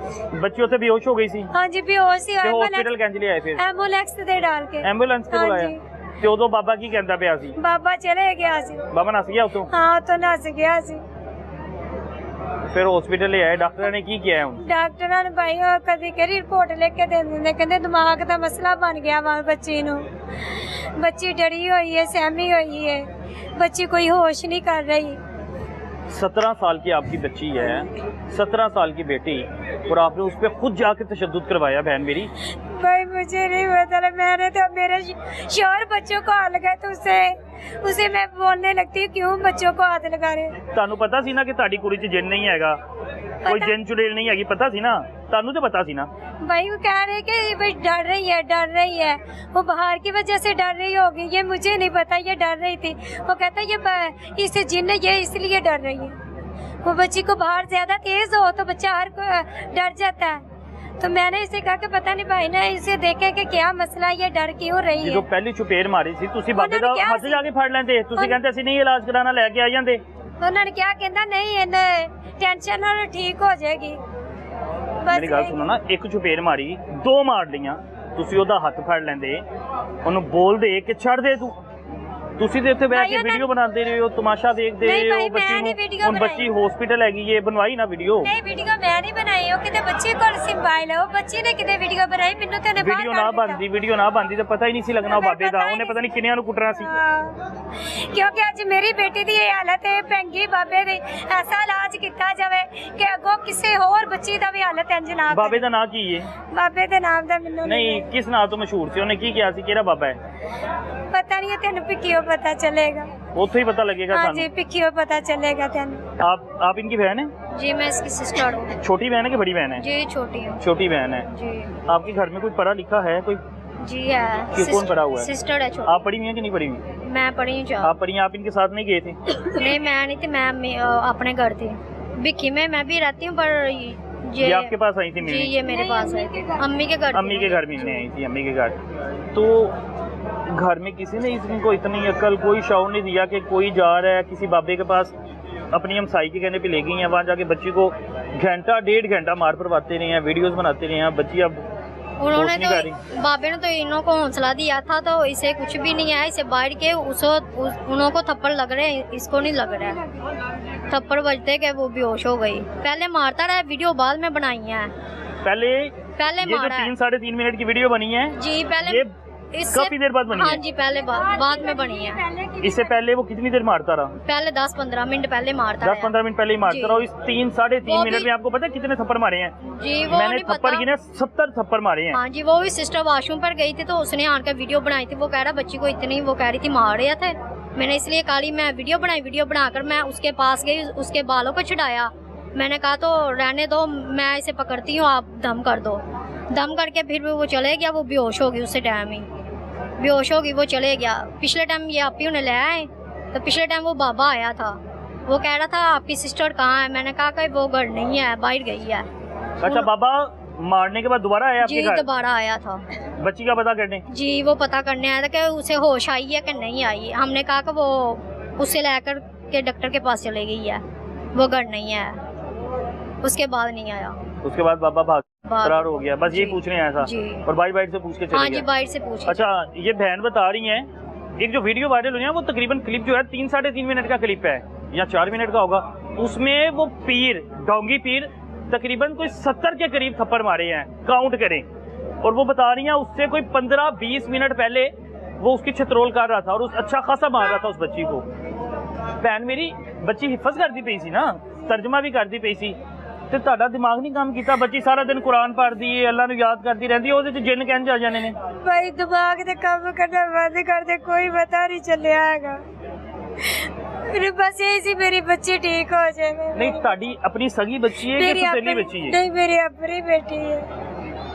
ਬੱਚੀ ਉੱਥੇ ਬੇਹੋਸ਼ ਹੋ ਗਈ ਸੀ ਹਾਂਜੀ ਬੇਹੋਸ਼ ਸੀ ਤੇ ਹਸਪੀਟਲ ਕਿੰਜ ਲਿਆਏ ਫਿਰ ਐਂਬੂਲੈਂਸ ਤੇ ਡਾਲ ਕੇ ਐਂਬੂਲੈਂਸ ਤੇ ਬੁਲਾਇਆ ਹਾਂਜੀ। ਤੇ ਉਦੋਂ ਬਾਬਾ ਕੀ ਕਹਿੰਦਾ ਪਿਆ ਸੀ ਬਾਬਾ ਚਲੇ ਗਿਆ ਸੀ ਬਾਬਾ ਨੱਸ ਗਿਆ ਉਤੋਂ ਹਾਂ ਉਤੋਂ ਨੱਸ ਗਿਆ ਸੀ ਫਿਰ ਹਸਪੀਟਲ ਲੈ ਆਏ ਡਾਕਟਰਾਂ ਨੇ ਕੀ ਕਿਹਾ ਹੁਣ ਡਾਕਟਰਾਂ ਨੇ ਭਾਈ ਉਹ ਕਦੀ ਕਿਹੜੀ ਰਿਪੋਰਟ ਲਿਖ ਕੇ ਦੇ ਦਿੰਦੇ ਕਹਿੰਦੇ ਦਿਮਾਗ ਦਾ ਮਸਲਾ ਬਣ ਗਿਆ ਵਾ ਬੱਚੀ ਨੂੰ ਬੱਚੀ ਡਰੀ ਹੋਈ ਹੈ ਸਹਿਮੀ ਹੋਈ ਹੈ ਬੱਚੀ कोई होश नहीं कर रही 17 साल की आपकी बच्ची है 17 साल की बेटी और आपने उस पर खुद जाके तशद्दुद करवाया बहन मेरी भाई मुझे नहीं पता मैंने तो मेरे शोहर बच्चों को हाथ लगाया तो उसे मैं बोलने लगती हूँ क्यों बच्चों को हाथ लगा रहे ਤੁਹਾਨੂੰ ਪਤਾ ਸੀ ਨਾ ਕਿ ਤੁਹਾਡੀ ਕੁੜੀ 'ਚ ਜਿੰਨ ਨਹੀਂ ਹੈਗਾ ਕੋਈ ਜਿੰਨ ਚੁੜੇਲ ਨਹੀਂ ਹੈਗੀ ਪਤਾ ਸੀ ਨਾ ਤੁਹਾਨੂੰ ਤੇ ਪਤਾ ਸੀ ਨਾ भाई वो कह रहे कि भाई डर रही है वो बाहर की वजह से डर रही होगी ये मुझे नहीं पता ये डर रही थी वो कहता ये इससे जिन्न ये इसलिए डर रही है वो बच्ची को बाहर ज्यादा तेज हो तो बच्चा हर को डर जाता है तो मैंने इसे कहा कि पता नहीं भाई ने इसे देखे कि क्या मसला, ये डर क्यों रही है। जो पहली चुपेर मारी सी ਤੁਸੀਂ ਬਾਬੇ ਦਾ ਉਹਨਾਂ ਨੇ ਕਿਹਾ ਹੱਥ ਜਾ ਕੇ ਫੜ ਲੈਂਦੇ, ਤੁਸੀਂ ਕਹਿੰਦੇ ਅਸੀਂ ਨਹੀਂ ਇਲਾਜ ਕਰਾਣਾ, ਲੈ ਕੇ ਆ ਜਾਂਦੇ। ਉਹਨਾਂ ਨੇ ਕਿਹਾ ਕਹਿੰਦਾ ਨਹੀਂ ਇਹਨੇ ਟੈਨਸ਼ਨ ਨਾਲ ਠੀਕ ਹੋ ਜਾਏਗੀ। ਮੇਰੀ ਗੱਲ ਸੁਣੋ ਨਾ, ਇੱਕ ਚੁਪੇਰ ਮਾਰੀ, ਦੋ ਮਾਰ ਲਈਆਂ, ਤੁਸੀਂ ਉਹਦਾ ਹੱਥ ਫੜ ਲੈਂਦੇ, ਉਹਨੂੰ ਬੋਲਦੇ ਕਿ ਛੱਡ ਦੇ ਤੂੰ। ਤੁਸੀਂ ਤੇ ਇੱਥੇ ਬੈਠ ਕੇ ਵੀਡੀਓ ਬਣਾਉਂਦੇ ਰਹੇ ਹੋ, ਤਮਾਸ਼ਾ ਦੇਖਦੇ ਰਹੇ ਹੋ ਬੱਚੀ ਨੂੰ। ਹੁਣ ਬੱਚੀ ਹਸਪੀਟਲ ਹੈਗੀ ਏ, ਬਣਵਾਈ ਨਾ ਵੀਡੀਓ। ਨਹੀਂ ਵੀਡੀਓ ਮੈਂ ਨਹੀਂ ਬਣਾਈ, ਉਹ ਕਿਤੇ ਬੱਚੀ ਕੋਲ ਸਿੰਬਾਈਲ ਹੈ, ਉਹ ਬੱਚੀ ਨੇ ਕਿਤੇ ਵੀਡੀਓ ਬਣਾਈ, ਮੈਨੂੰ ਤੇ ਉਹਨੇ ਬਾਹਰ ਵੀਡੀਓ ਨਾ ਬਣਦੀ, ਵੀਡੀਓ ਨਾ ਬਣਦੀ ਤਾਂ ਪਤਾ ਹੀ ਨਹੀਂ ਸੀ ਲੱਗਣਾ ਉਹ ਬਾਬੇ ਦਾ, ਉਹਨੇ ਪਤਾ ਨਹੀਂ ਕਿੰਨਿਆਂ ਨੂੰ ਕੁੱਟਣਾ ਸੀ। ਕਿਉਂਕਿ ਅੱਜ ਮੇਰੀ ਬੇਟੀ ਦੀ ਇਹ ਹਾਲਤ ਹੈ, ਭੈਂਗੀ ਬਾਬੇ ਦੀ ਐਸਾ ਇਲਾਜ ਕੀਤਾ ਜਾਵੇ ਕਿ ਅੱਗੋਂ ਕਿਸੇ ਹੋਰ ਬੱਚੀ ਦਾ ਵੀ ਹਾਲਤ ਇੰਜ ਨਾ। ਬਾਬੇ ਦਾ ਨਾਂ ਕੀ ਹੈ? ਬਾਬੇ ਦੇ ਨਾਮ ਦਾ ਮੈਨੂੰ ਨਹੀਂ, ਕਿਸ ਨਾਂ ਤੋਂ ਮਸ਼ਹੂਰ ਸੀ? ਉਹਨੇ ਕੀ ਕਿਹਾ ਸੀ? ਕਿਹੜਾ ਬਾਬਾ ਹੈ? पता नहीं है, तेन पिक्कियों पता चलेगा, ਉੱਥੇ ਹੀ ਪਤਾ ਲੱਗੇਗਾ हाँ ਸਾਨੂੰ। जी पिक्कियों पता चलेगा तेन। आप इनकी बहन है? जी मैं इसकी सिस्टर हूँ। छोटी बहन है कि बड़ी बहन है? जी छोटी हूँ। छोटी बहन है। जी आपके घर में कोई पढ़ा लिखा है कोई? जी है। कौन पढ़ा हुआ है? सिस्टर है छोटी। आप पढ़ी हुई हैं कि नहीं पढ़ी हुई? मैं पढ़ी हूँ। आप पढ़ी हैं, आप इनके साथ नहीं गए थे? नहीं मैं नहीं थी, मैं अपने घर थी बिक्की में, मैं भी रहती हूँ, पर ये आपके पास आई थी जी मिलने? ये मेरे पास है, अम्मी के घर। अम्मी के घर मिलने आई थी, अम्मी के घर। तो घर में किसी ने इनको इतनी अकल, कोई शौर नहीं दिया कि कोई जा रहा है किसी बाबे के पास, अपनी हमसाई के कहने पे ले गई हैं, वहाँ जाके बच्ची को घंटा 1.5 घंटा मार परवाते रहे हैं, वीडियोस बनाते रहे हैं। बच्ची अब उन्होंने तो बाबे ने तो इन्हों को हौसला दिया था, तो इसे कुछ भी नहीं है, इसे बाहर के उन्हों को थप्पड़ लग रहे हैं, इसको नहीं लग रहा है। थप्पड़ बजते के वो बेहोश हो गई। पहले मारता रहा, वीडियो बाद में बनाई है। पहले ये जो 3-3.5 मिनट की वीडियो बनी है जी, पहले काफी देर बाद बनी है? हाँ जी पहले बाद में बनी है। इससे पहले वो कितनी देर मारता रहा? पहले 10-15 मिनट पहले मारता 10-15 मिनट पहले ही मारता रहा। इस 3-3.5 मिनट में आपको पता है कितने थप्पड़ मारे हैं? जी वो मैंने थप्पड़ गिने 70 थप्पड़ मारे हैं। हाँ जी, वो भी सिस्टर वॉशरूम पर गई थी, तो उसने आकर वीडियो बनाई थी, वो कह रहा बच्ची को इतनी, वो कह रही थी मार रहे थे। मैंने इसलिए काली मैं वीडियो बनाई, वीडियो बनाकर मैं उसके पास गई, उसके बालों को छुड़ाया। मैंने कहा तो रहने दो, मैं इसे पकड़ती हूँ, आप दम कर दो। दम करके फिर वो चले गया, वो बेहोश होगी, उसी टाइम ही बेहोश होगी, वो चले गया। पिछले टाइम ये आप ही उन्हें ले आए, तो पिछले टाइम वो बाबा आया था, वो कह रहा था आपकी सिस्टर कहाँ है? मैंने कहा कि वो घर नहीं है, बाहर गई है। अच्छा, बाबा मारने के बाद दोबारा आया आपके जी घर? दोबारा आया था। बच्ची का पता करने? जी वो पता करने आया था कि उसे होश आई है कि नहीं आई। हमने कहा कि वो उसे लेकर के डॉक्टर के पास चले गई है, वो घर नहीं है। उसके बाद नहीं आया। उसके बाद बाबा भाग फरार हो गया, बस यही पूछने आया था? जी। और बाइट से पूछ के चले हाँ गया? जी बाइट से पूछ। अच्छा, ये बहन बता रही है, एक जो वीडियो वायरल हुई है वो तकरीबन क्लिप जो है 3-3.5 मिनट का क्लिप है या 4 मिनट का होगा। उसमें वो पीर, डोंगी पीर तकरीबन कोई 70 के करीब थप्पड़ मारे हैं, काउंट करें। और वो बता रही हैं उससे कोई 15-20 मिनट पहले वो उसकी छतरोल कर रहा था और उस अच्छा खासा मार रहा था उस बच्ची को। भैन मेरी बच्ची हिफज करती पई सी ना, तर्जमा भी करती पई सी, ਤੇ ਤੁਹਾਡਾ ਦਿਮਾਗ ਨਹੀਂ ਕੰਮ ਕੀਤਾ? ਬੱਚੀ ਸਾਰਾ ਦਿਨ ਕੁਰਾਨ ਪੜ੍ਹਦੀ ਏ, ਅੱਲਾ ਨੂੰ ਯਾਦ ਕਰਦੀ ਰਹਿੰਦੀ ਏ, ਉਹਦੇ ਚ ਜਿੰਨ ਕਹਿੰਦੇ ਆ ਜਾਣੇ ਨੇ। ਭਾਈ ਦਿਮਾਗ ਤੇ ਕੰਮ ਕਰਨਾ ਬੰਦ ਕਰਦੇ, ਕੋਈ ਪਤਾ ਨਹੀਂ ਚੱਲਿਆ ਹੈਗਾ। ਮੇਰੇ ਬਸ ਇਹ ਸੀ ਮੇਰੀ ਬੱਚੀ ਠੀਕ ਹੋ ਜਾਵੇ। ਨਹੀਂ, ਤੁਹਾਡੀ ਆਪਣੀ ਸਗੀ ਬੱਚੀ ਹੈ ਕਿ ਸੌਤੇਲੀ ਬੱਚੀ ਹੈ? ਨਹੀਂ ਮੇਰੀ ਆਪਣੀ ਬੇਟੀ ਹੈ।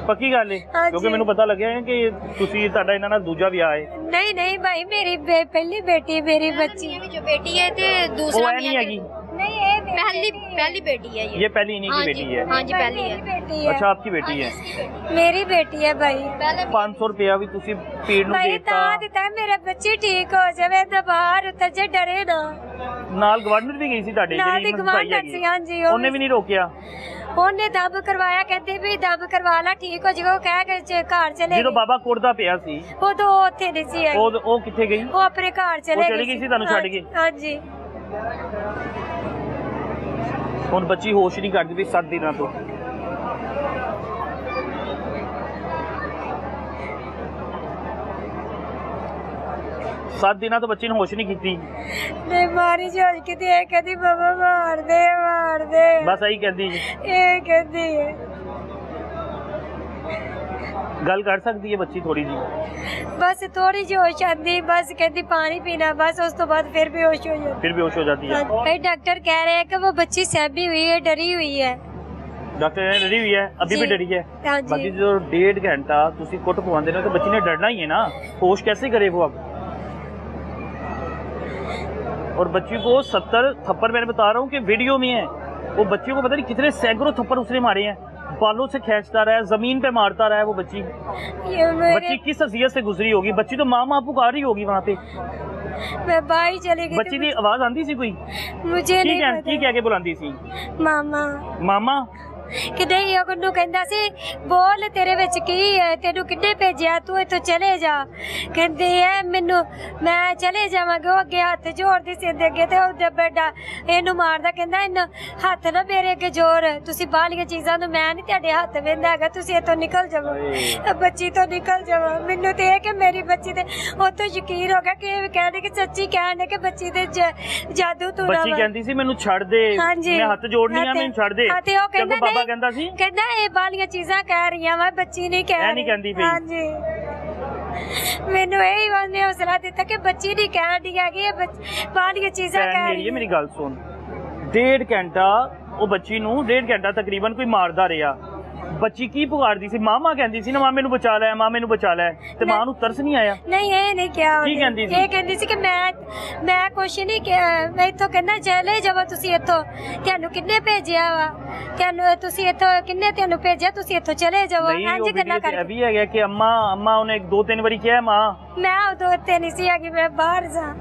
ਪੱਕੀ ਗੱਲ ਹੈ? ਕਿਉਂਕਿ ਮੈਨੂੰ ਪਤਾ ਲੱਗਿਆ ਹੈ ਕਿ ਤੁਸੀਂ ਤੁਹਾਡਾ ਇਹਨਾਂ ਨਾਲ ਦੂਜਾ ਵਿਆਹ ਹੈ। ਨਹੀਂ ਨਹੀਂ ਭਾਈ, ਮੇਰੀ ਪਹਿਲੀ ਬੇਟੀ ਮੇਰੀ ਬੱਚੀ जो बेटी है ते दूसरा ਉਹ ਨਹੀਂ ਹੈਗੀ? नहीं ये पहली बेटी है ये पहली इन्हीं की बेटी है? हाँ जी पहली है बेटी है। अच्छा, आपकी बेटी है? मेरी बेटी है भाई। 500 रुपया भी तुसी पीड़ ਨੂੰ ਦੇਤਾ ਦਿੱਤਾ ਮੇਰੇ ਬੱਚੀ ਠੀਕ ਹੋ ਜਾਵੇ ਤਾਂ ਬਾਹਰ ਉਤਰ ਜੇ, ਡਰੇ ਨਾ। ਨਾਲ ਗਵਰਨਮੈਂਟ ਵੀ ਗਈ ਸੀ ਤੁਹਾਡੇ? ਨਾਲ ਦੀ ਗਵਰਨਮੈਂਟ ਸੀ, ਹਾਂ ਜੀ। ਉਹਨੇ ਵੀ ਨਹੀਂ ਰੋਕਿਆ? ਉਹਨੇ ਦਬ ਕਰਵਾਇਆ, ਕਹਿੰਦੇ ਵੀ ਦਬ ਕਰਵਾ ਲਾ ਠੀਕ ਹੋ ਜਾਏਗਾ। ਉਹ ਕਹਿ ਕੇ ਘਰ ਚਲੇ ਗਏ। ਜਦੋਂ ਬਾਬਾ ਕੁੜਦਾ ਪਿਆ ਸੀ ਉਦੋਂ ਉੱਥੇ ਨਹੀਂ ਸੀ। ਉਹ ਕਿੱਥੇ ਗਈ? ਉਹ ਆਪਣੇ ਘਰ ਚਲੇ ਗਈ ਸੀ ਤੁਹਾਨੂੰ ਛੱਡ ਕੇ? ਹਾਂ ਜੀ। ਹੁਣ ਬੱਚੀ ਹੋਸ਼ ਨਹੀਂ ਕਰਦੀ ਵੀ 7 ਦਿਨਾਂ ਤੋਂ। ਸੱਤ ਦਿਨਾਂ ਤੋਂ ਬੱਚੀ ਨੂੰ ਹੋਸ਼ ਨਹੀਂ ਕੀਤੀ। ਨਹੀਂ ਮਾਰੀ ਜੋਜ ਕਿਤੇ ਇਹ ਕਹਿੰਦੀ ਬਾਬਾ ਮਾਰ ਦੇ ਮਾਰ ਦੇ, ਬਸ ਇਹੀ ਕਹਿੰਦੀ ਜੀ। ਇਹ ਕਹਿੰਦੀ ਹੈ। ਗੱਲ ਕਰ ਸਕਦੀ ਹੈ ਬੱਚੀ ਥੋੜੀ ਜੀ? बस थोड़ी जी होश आती, बस कहती पानी पीना, बस उस तो बाद फिर बेहोश हो जाती। फिर बेहोश हो जाती है? भाई डॉक्टर कह रहे हैं कि वो बच्ची सहमी हुई है, डरी हुई है। डॉक्टर ने डरी हुई है? अभी भी डरी है? हाँ जी। बाकी जो 1.5 घंटा तुसी कुट पवांदे ने तो बच्ची ने डरना ही है ना, होश कैसे करे वो अब? और बच्ची को 70 थप्पड़ मैंने बता रहा हूँ कि वीडियो में है, वो बच्ची को पता नहीं कितने सैकड़ों थप्पड़ उसने मारे हैं। बालों से खींचता रहा है, जमीन पे मारता रहा है वो बच्ची। ये मेरे बच्ची किस अजियत से गुजरी होगी? बच्ची तो माँ माँ पुकार रही होगी वहाँ पे। मैं बाहर चली गई बच्ची की आवाज आती सी कोई? मुझे नहीं पता। की कह के बुलाती सी? मामा मामा। कि नहीं ਉਹਨੂੰ ਕਹਿੰਦਾ ਸੀ ਬੋਲ ਤੇਰੇ ਵਿੱਚ ਕੀ ਹੈ, ਤੈਨੂੰ ਕਿੰਨੇ ਭੇਜਿਆ, ਤੂੰ ਇੱਥੋਂ ਚਲੇ ਜਾ। ਕਹਿੰਦੀ ਹੈ ਮੈਨੂੰ ਮੈਂ ਚਲੇ ਜਾਵਾਂਗਾ। ਉਹ ਅੱਗੇ ਹੱਥ ਜੋੜਦੀ ਸੀ ਇਹਦੇ ਅੱਗੇ ਤੇ ਉਹ ਬੇਟਾ ਇਹਨੂੰ ਮਾਰਦਾ, ਕਹਿੰਦਾ ਇਹਨੂੰ ਹੱਥ ਨਾ ਮੇਰੇ ਅੱਗੇ ਜੋੜ, ਤੁਸੀਂ ਬਾਹਲੀਆਂ ਚੀਜ਼ਾਂ ਨੂੰ ਮੈਂ ਨਹੀਂ ਤੁਹਾਡੇ ਹੱਥ ਵੇਂਦਾ ਹੈਗਾ, ਤੁਸੀਂ ਇੱਥੋਂ ਨਿਕਲ ਜਾਵੋ, ਬੱਚੀ ਤੋਂ ਨਿਕਲ ਜਾਵੋ। ਮੈਨੂੰ ਤੇ ਇਹ ਕਿ ਮੇਰੀ ਬੱਚੀ ਤੇ ਉੱਥੋਂ ਯਕੀਨ ਹੋ ਗਿਆ ਕਿ ਇਹ ਕਹਿੰਦੇ ਕਿ ਸੱਚੀ ਕਹਿਣ ਕਿ ਬੱਚੀ ਤੇ ਜਾਦੂ ਟੂਣਾ ਬੱਚੀ ਕਹਿੰਦੀ ਸੀ ਮੈਨੂੰ ਛੱਡ ਦੇ, ਮੈਂ ਹੱਥ ਜੋੜਨੀ ਆ, ਮੈਨੂੰ ਛੱਡ ਦੇ। ਤੇ ਉਹ ਕਹਿੰਦਾ ਬਾਬਾ ਕਹਿੰਦਾ ਸੀ, ਕਹਿੰਦਾ ਇਹ ਬਾਲੀਆਂ ਚੀਜ਼ਾਂ ਕਹਿ ਰਹੀਆਂ ਵਾ, ਬੱਚੀ ਨਹੀਂ ਕਹਿ ਰਹੀ। ਨਹੀਂ ਕਹਿੰਦੀ ਪਈ। ਹਾਂਜੀ ਮੈਨੂੰ ਇਹੀ ਉਹਨੇ ਹੌਸਲਾ ਦਿੱਤਾ ਕਿ ਬੱਚੀ ਨਹੀਂ ਕਹਿਣ ਦੀ ਹੈਗੀ, ਇਹ ਬਾਲੀਆਂ ਚੀਜ਼ਾਂ ਕਹਿ ਰਹੀ ਹੈ। ਮੇਰੀ ਗੱਲ ਸੁਣ, 1.5 ਘੰਟਾ ਉਹ ਬੱਚੀ ਨੂੰ 1.5 ਘੰਟਾ ਤਕਰੀਬਨ ਕੋਈ ਮਾਰਦਾ ਰਿਹਾ। ਬੱਚੀ ਕੀ ਪੁਕਾਰਦੀ ਸੀ? ਮਾਮਾ ਕਹਿੰਦੀ ਸੀ ਨਾ, ਮਾਂ ਮੈਨੂੰ ਬਚਾ ਲੈ, ਮਾਂ ਮੈਨੂੰ ਬਚਾ ਲੈ। ਤੇ ਮਾਂ ਨੂੰ ਤਰਸ ਨਹੀਂ ਆਇਆ? ਨਹੀਂ ਇਹ ਨਹੀਂ ਕਿਹਾ। ਕੀ ਕਹਿੰਦੀ ਸੀ? ਇਹ ਕਹਿੰਦੀ ਸੀ ਕਿ ਮੈਂ ਕੁਛ ਨਹੀਂ ਕਿਹਾ, ਮੈਂ ਇੱਥੋਂ ਕਹਿੰਦਾ ਚਲੇ ਜਾਵੋ ਤੁਸੀਂ ਇੱਥੋਂ, ਤੁਹਾਨੂੰ ਕਿੰਨੇ ਭੇਜਿਆ ਵਾ, ਤੁਹਾਨੂੰ ਤੁਸੀਂ ਇੱਥੋਂ ਕਿੰਨੇ ਤੁਹਾਨੂੰ ਭੇਜਿਆ, ਤੁਸੀਂ ਇੱਥੋਂ ਚਲੇ ਜਾਵੋ। ਹਾਂਜੀ ਗੱਲਾਂ ਕਰ ਇਹ ਵੀ ਹੈਗਾ ਕਿ ਅੰਮਾ ਉਹਨੇ 2-3 ਵਾਰੀ ਕਿਹਾ ਮਾਂ। ਮੈਂ ਉਦੋਂ ਇੱਥੇ ਨਹੀਂ ਸੀ ਹੈਗੀ, ਮੈਂ ਬਾਹਰ ਜਾ,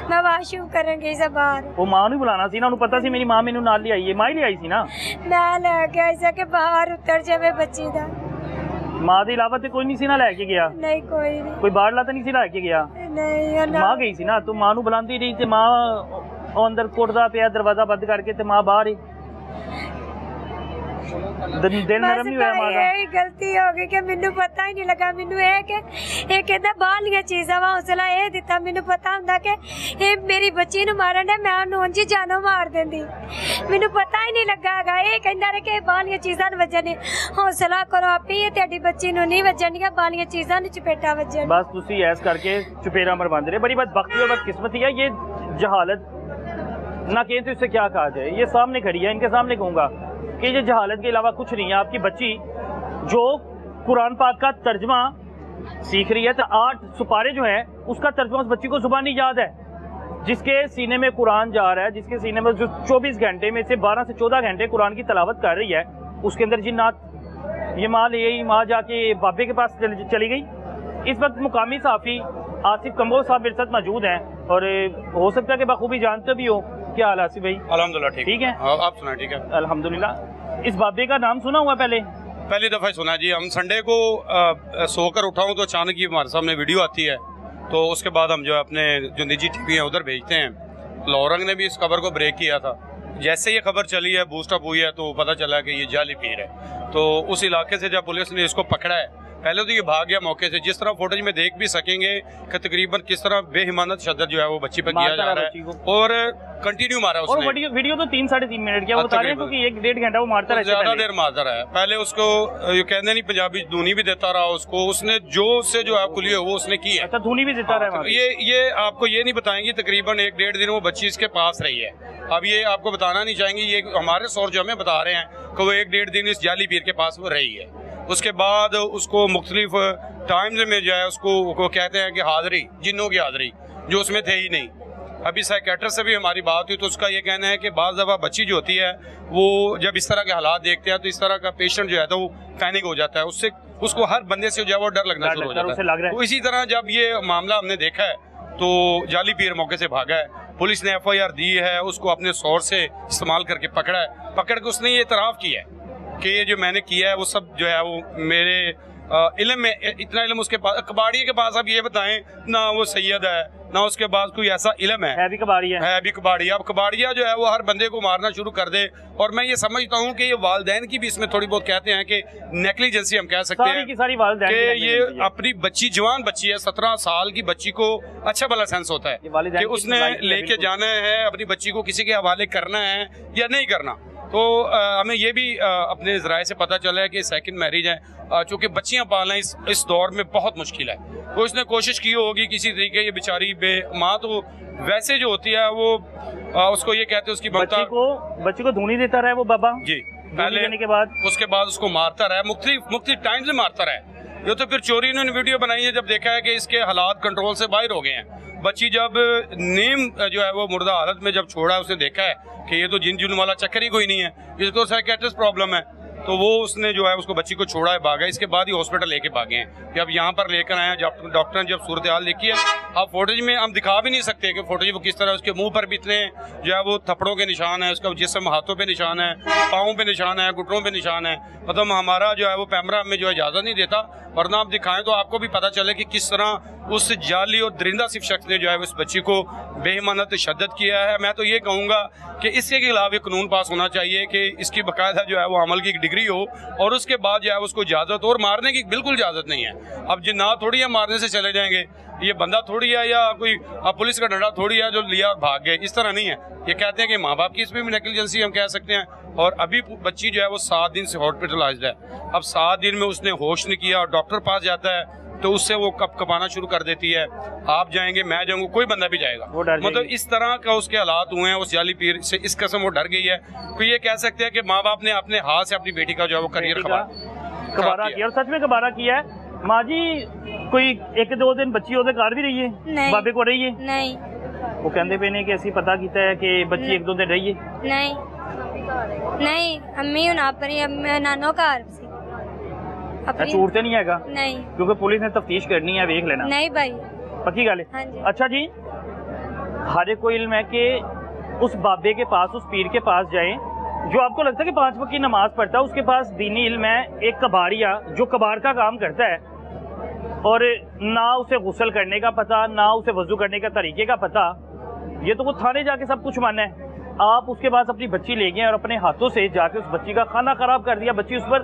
ਮੈਂ ਵਾਸ਼ਰੂਮ ਕਰਨ ਗਈ ਸੀ ਬਾਹਰ। ਉਹ ਮਾਂ ਨੂੰ ਬੁਲਾਣਾ ਸੀ ਨਾ, ਉਹਨੂੰ ਪਤਾ ਸੀ ਮੇਰੀ ਮਾਂ ਮੈਨੂੰ ਨਾਲ ਲਿਆਈ ਹੈ, ਮਾਂ ਹੀ ਲਿਆਈ ਸੀ ਨਾ। ਮੈਂ ਲੈ ਕੇ ਆਈ ਸੀ ਕਿ ਬਾਹਰ ਉਤਰ ਜਾਵੇ ਬੱਚੀ ਦਾ। ਮਾਂ ਦੇ ਇਲਾਵਾ ਤੇ ਕੋਈ ਨਹੀਂ ਸੀ ਨਾ ਲੈ ਕੇ ਗਿਆ? ਨਹੀਂ ਕੋਈ ਨਹੀਂ, ਕੋਈ ਬਾਹਰਲਾ ਤਾਂ ਨਹੀਂ ਸੀ ਲੈ ਕੇ ਗਿਆ? ਨਹੀਂ ਮਾਂ ਗਈ ਸੀ ਨਾ। ਤੂੰ ਮਾਂ ਨੂੰ ਬੁਲਾਉਂਦੀ ਰਹੀ ਤੇ ਮਾਂ ਉਹ ਅੰਦਰ ਕੁੱਟਦਾ ਪਿਆ ਦਰਵਾਜ਼ਾ ਬੰਦ ਕਰਕੇ ਤੇ ਮਾਂ ਬਾਹਰ ਹੀ। ਦਿਲ ਨਰਮ ਨਹੀਂ ਹੋਇਆ ਮਾਂ ਦਾ? ਇਹ ਗਲਤੀ ਹੋ ਗਈ ਕਿ ਮੈਨੂੰ ਪਤਾ ਹੀ ਨਹੀਂ ਲੱਗਾ। ਮੈਨੂੰ ਇਹ ਕਿ ਇਹ ਕਹਿੰਦਾ ਬਾਹਲੀਆਂ ਚੀਜ਼ਾਂ ਵਾ, ਹੌਸਲਾ ਇਹ ਦਿੱਤਾ। ਮੈਨੂੰ ਪਤਾ ਹੁੰਦਾ ਕਿ ਇਹ ਮੇਰੀ ਬੱਚੀ ਨੂੰ ਮਾਰਨ ਦਾ, ਮੈਂ ਉਹਨੂੰ ਉਂਝ ਜਾਨੋਂ ਮਾਰ ਦਿੰਦੀ। ਮੈਨੂੰ ਪਤਾ ਹੀ ਨਹੀਂ ਲੱਗਾ ਹੈਗਾ। ਇਹ ਕਹਿੰਦਾ ਰਿਹਾ ਕਿ ਬਾਹਲੀਆਂ ਚੀਜ਼ਾਂ ਨੂੰ ਵੱਜਣ, ਹੌਸਲਾ ਕਰੋ ਆਪੇ, ਇਹ ਤੁਹਾਡੀ ਬੱਚੀ ਨੂੰ ਨਹੀਂ ਵੱਜਣਗੀਆਂ, ਬਾਹਲੀਆਂ ਚੀਜ਼ਾਂ ਨੂੰ ਚਪੇਟਾ ਵੱਜਣ। ਬਸ ਤੁਸੀਂ ਐਸ ਕਰਕੇ चुपेरा मरवाते रहे। बड़ी बात बख्ती और बदकिस्मती है। ये जहालत ना कहें तो इससे क्या कहा जाए। ये सामने खड़ी है, इनके सामने कहूँगा कि ये जहालत के अलावा कुछ नहीं है। आपकी बच्ची जो कुरान पाक का तर्जमा सीख रही है, तो 8 सुपारे जो है उसका तर्जमा उस बच्ची को जुबानी याद है। जिसके सीने में कुरान जा रहा है, जिसके सीने में जो 24 घंटे में से 12 से 14 घंटे कुरान की तलावत कर रही है, उसके अंदर जिन्नात, ये माँ ले आई, माँ जाके बाबे के पास चली गई। इस वक्त मुकामी सहाफ़ी आसिफ कंबोज साहब मेरे साथ मौजूद हैं और हो सकता है कि बखूबी जानते भी हो। क्या हाल आसिफ भाई? अल्हम्दुलिल्लाह ठीक है। आप सुना? ठीक है अल्हम्दुलिल्लाह। इस बाबे का नाम सुना हुआ? पहली दफ़ा सुना जी। हम संडे को सोकर उठाऊँ तो अचानक ही हमारे सामने वीडियो आती है, तो उसके बाद हम जो है अपने जो निजी टीवी हैं उधर भेजते हैं। लौरंग ने भी इस खबर को ब्रेक किया था। जैसे ये खबर चली है, बूस्टअप हुई है, तो पता चला कि ये जाली पीर है। तो उस इलाके से जब पुलिस ने इसको पकड़ा है, पहले तो ये भाग गया मौके से। जिस तरह फुटेज में देख भी सकेंगे कि तकरीबन किस तरह बेहिमानत शद्दत जो है वो बच्ची पर किया जा रहा है और कंटिन्यू मारा उसने। और वीडियो तो 3-3.5 मिनट क्या बता रहे हैं, क्योंकि 1-1.5 घंटा वो मारता रहा, ज्यादा देर मारता रहा है। पहले उसको ये कहते नहीं पंजाबी धूनी भी देता रहा उसको, उसने जो से जो है कुली वो उसने की है। अच्छा, धूनी भी देता रहा है। ये आपको ये नहीं बताएंगे तकरीबन 1-1.5 दिन वो बच्ची इसके पास रही है। अब ये आपको बताना नहीं चाहेंगे, ये हमारे सोर्स जो हमें बता रहे हैं कि वो 1-1.5 दिन इस जाली पीर के पास वो रही है। उसके बाद उसको मुख्तलिफ टाइम्स में जो है उसको कहते हैं कि हाज़री, जिन्नों की हाज़री, जो उसमें थे ही नहीं। अभी साइकेट्रिस्ट से भी हमारी बात हुई तो उसका ये कहना है कि बाज़ दफ़ा बच्ची जो होती है वो जब इस तरह के हालात देखते हैं तो इस तरह का पेशेंट जो है तो वो पैनिक हो जाता है, उससे उसको हर बंदे से जो है वो डर लगना शुरू हो जाता है। तो इसी तरह जब ये मामला हमने देखा है तो जाली पीर मौके से भागा है। पुलिस ने FIR दी है, उसको अपने सोर्स से इस्तेमाल करके पकड़ा है। पकड़ के उसने ये इतराफ़ किया है कि ये जो मैंने किया है वो सब जो है वो मेरे इल्म में, इतना इल्म उसके पास, कबाड़िए के पास आप ये बताएं ना वो सैयद है ना उसके पास कोई ऐसा इल्म है भी कबाड़िया है भी कबाड़िया। अब कबाड़िया जो है वो हर बंदे को मारना शुरू कर दे। और मैं ये समझता हूँ कि ये वालदैन की भी इसमें थोड़ी बहुत कहते हैं कि नेग्लिजेंसी हम कह सकते हैं कि ये अपनी बच्ची, जवान बच्ची है, 17 साल की बच्ची को अच्छा भला सेंस होता है कि उसने लेके जाना है अपनी बच्ची को, किसी के हवाले करना है या नहीं करना। तो हमें ये भी अपने ज़राए से पता चला है कि सेकंड मैरिज है, चूँकि बच्चियाँ पालना इस दौर में बहुत मुश्किल है। तो इसने कोशिश की होगी किसी तरीके, ये बेचारी माँ तो वैसे जो होती है वो उसको ये कहते हैं उसकी बच्ची को धूनी देता रहा है वो बाबा जी, पहले देने के बाद उसके बाद उसको मारता रहा है, मुख्तलिफ टाइम से मारता रहा है। ये तो फिर चोरी इन्होंने वीडियो बनाई है जब देखा है कि इसके हालात कंट्रोल से बाहर हो गए हैं। बच्ची जब नीम जो है वो मुर्दा हालत में जब छोड़ा, उसने देखा है कि ये तो जिन जुन वाला चक्कर ही कोई नहीं है, इसको साइकेट्रिस्ट प्रॉब्लम है। तो वो उसने जो है उसको बच्ची को छोड़ा है, भागा। इसके बाद ही हॉस्पिटल लेके भागे हैं कि अब यहाँ पर लेकर आए हैं। जब डॉक्टर ने जब सूरत हाल देखी है, अब फोटेज में हम दिखा भी नहीं सकते कि फोटेज वो किस तरह, उसके मुंह पर भी इतने जो है वो थप्पड़ों के निशान है, उसका जिस्म हाथों पे निशान है, पाँव पे निशान है, घुटनों पे निशान है। मतलब हमारा जो है वो कैमरा हमें जो है इजाज़त नहीं देता, वरना आप दिखाएं तो आपको भी पता चले कि किस तरह उस जाली और दरिंदा सिर्फ शख्स ने जो है उस बच्ची को बेईमाना तशद्दुद किया है। मैं तो ये कहूँगा कि इसके खिलाफ एक कानून पास होना चाहिए कि इसकी बाकायदा जो है वो अमल की एक डिग्री हो, और उसके बाद जो है उसको इजाज़त हो। और मारने की बिल्कुल इजाज़त नहीं है। अब जिन्ना थोड़ी है मारने से चले जाएंगे, ये बंदा थोड़ी है या कोई पुलिस का डंडा थोड़ी है जो लिया और भाग गए, इस तरह नहीं है। ये कहते हैं कि माँ बाप की इसमें भी नेग्लिजेंसी हम कह सकते हैं। और अभी बच्ची जो है वो 7 दिन से हॉस्पिटलाइज्ड है। अब 7 दिन में उसने होश नहीं किया और डॉक्टर पास जाता है तो उससे वो कपाना शुरू कर देती है। आप जाएंगे, मैं जाऊंगा, कोई बंदा भी जाएगा, मतलब इस तरह का उसके हालात हुए हैं उस जाली पीर से। इस कसम वो डर गई है। कोई ये कह सकते हैं कि माँ बाप ने अपने हाथ से अपनी बेटी का जो है वो करियर कबारा किया, और सच में कबारा किया है। माँ जी कोई 1-2 दिन बच्ची ਉਹਦੇ ਘਰ भी रही है, बाबे को रही है? नहीं, वो कहते पे ने कि ਅਸੀਂ पता किया है कि बच्ची 1-2 दिन रही है। नहीं अम्मी हुन पर नानो घर सी। झूठ तो नहीं हैगा? नहीं, क्योंकि पुलिस ने तफ्तीश करनी है, देख लेना। नहीं भाई, पक्की गल है। हाँ जी। अच्छा जी, हर एक को इल्म है कि उस बाबे के पास, उस पीर के पास जाए जो आपको लगता है कि 5 वक्त की नमाज पढ़ता है, उसके पास दीनी इल्म है। एक कबाड़िया जो कबाड़ का काम करता है और ना उसे गुस्ल करने का पता, ना उसे वजू करने का तरीके का पता, ये तो वो थाने जाके सब कुछ माना है। आप उसके पास अपनी बच्ची ले गए और अपने हाथों से जाके उस बच्ची का खाना खराब कर दिया। बच्ची उस पर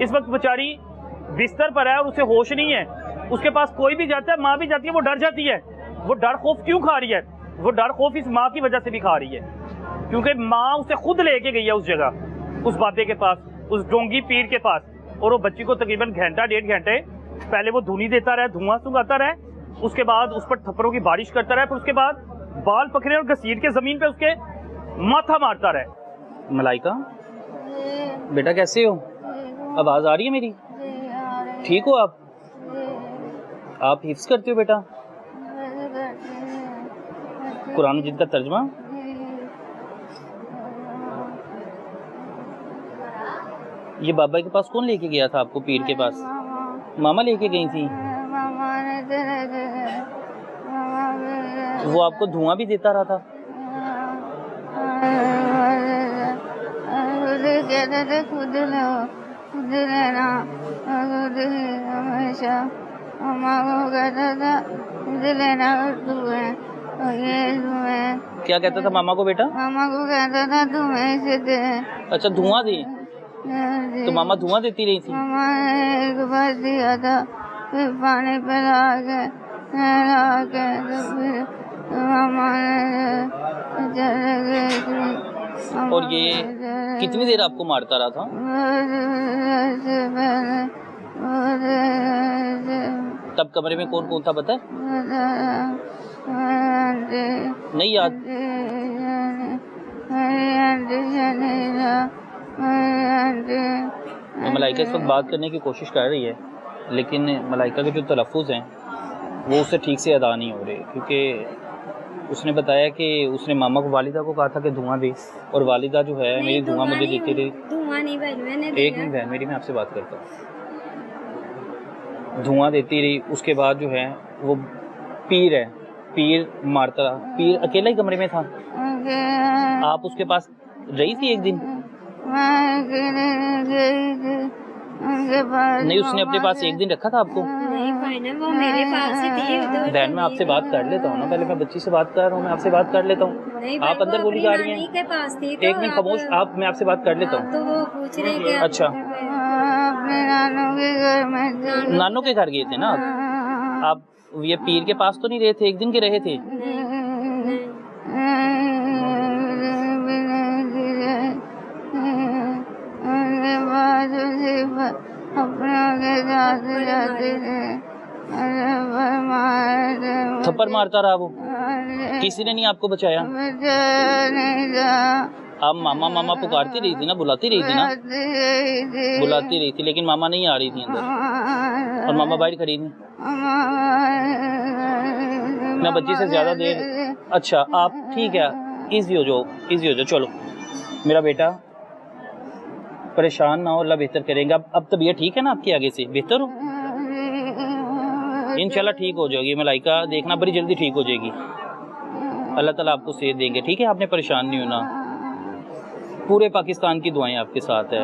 इस वक्त बेचारी बिस्तर पर है और उसे होश नहीं है। उसके पास कोई भी जाता है, माँ भी जाती है, वो डर जाती है। वो डर खौफ क्यों खा रही है? वो डर खौफ इस माँ की वजह से भी खा रही है, क्योंकि माँ उसे खुद लेके गई है उस जगह, उस बाबे के पास, उस डोंगी पीर के पास। और वो बच्ची को तकरीबन घंटा 1.5 घंटे पहले वो धुनी देता रहा, धुआं सुंघाता रहा, उसके बाद उस पर थप्पड़ों की बारिश करता रहा, फिर उसके बाद बाल पकड़े और घसीट के जमीन पे उसके माथा मारता रहा। मलाइका बेटा कैसे हो? आवाज आ रही है मेरी? ठीक हो आप? आप हिफ्ज करते हो बेटा? कुरान मजीद का तर्जमा? ये बाबा के पास कौन लेके गया था आपको? पीर के पास मामा लेके गई थी। वो आपको धुआं भी देता रहा था? खुद लेना, खुद हमेशा मामा को कहता था खुद लेना, तुम्हें क्या कहता था मामा को बेटा? मामा को कहता था तुम्हें से दे। अच्छा, धुआं दी? तो मामा धुआं देती रही थी? मामा ने एक बार दिया था, फिर पानी पिला के तो फिर मामा ने चले गई थी। और ये कितनी देर आपको मारता रहा था? तब कमरे में कौन कौन था पता है? नहीं याद? मलाइका इस वक्त बात करने की कोशिश कर रही है, लेकिन मलाइका के जो तलफ़ुज़ हैं वो उससे ठीक से अदा नहीं हो रहे, क्योंकि उसने बताया कि उसने मामा को, वालिदा को कहा था कि धुआं दे, और वालिदा जो है मेरी धुआं मुझे देती रही। धुआं नहीं भाई, मैंने एक मिनट बहन मेरी, मैं आपसे बात करता हूँ। धुआं देती रही, उसके बाद जो है वो पीर है, पीर मारता रहा। पीर अकेला ही कमरे में था? आप उसके पास रही थी एक दिन? नहीं, उसने अपने पास एक दिन रखा था आपको? नहीं भाई ना, वो मेरे पास ही थी। बहन मैं आपसे बात कर लेता हूँ ना, पहले मैं बच्ची से बात कर रहा हूँ, मैं आपसे बात कर लेता हूँ। आप अंदर बोली जा रही हैं। एक मिनट खामोश, आप, मैं आपसे बात कर लेता हूँ। तो वो पूछ रहे कि अच्छा, अपने नानों के घर में, नानों के घर गए थे ना आप? ये पीर के पास तो नहीं रहे थे? एक दिन के रहे थे? थप्पड़ मारता रहा वो? किसी ने नहीं आपको बचाया? आप मामा मामा पुकारती रही थी ना, बुलाती रही थी ना? बुलाती रही थी, लेकिन मामा नहीं आ रही थी अंदर, और मामा बाहर खड़ी थी ना बच्ची से ज्यादा देर। अच्छा, आप ठीक है, इजी हो जाओ, इजी हो जाओ। चलो मेरा बेटा, परेशान ना हो, अल्लाह बेहतर करेंगे। अब तबीयत ठीक है ना आपकी, आगे से बेहतर हो? इंशाल्लाह ठीक हो जाएगी मलाइका, देखना बड़ी जल्दी ठीक हो जाएगी। अल्लाह ताला आपको सेहत देंगे, ठीक है? आपने परेशान नहीं होना। पूरे पाकिस्तान की दुआएं आपके साथ है,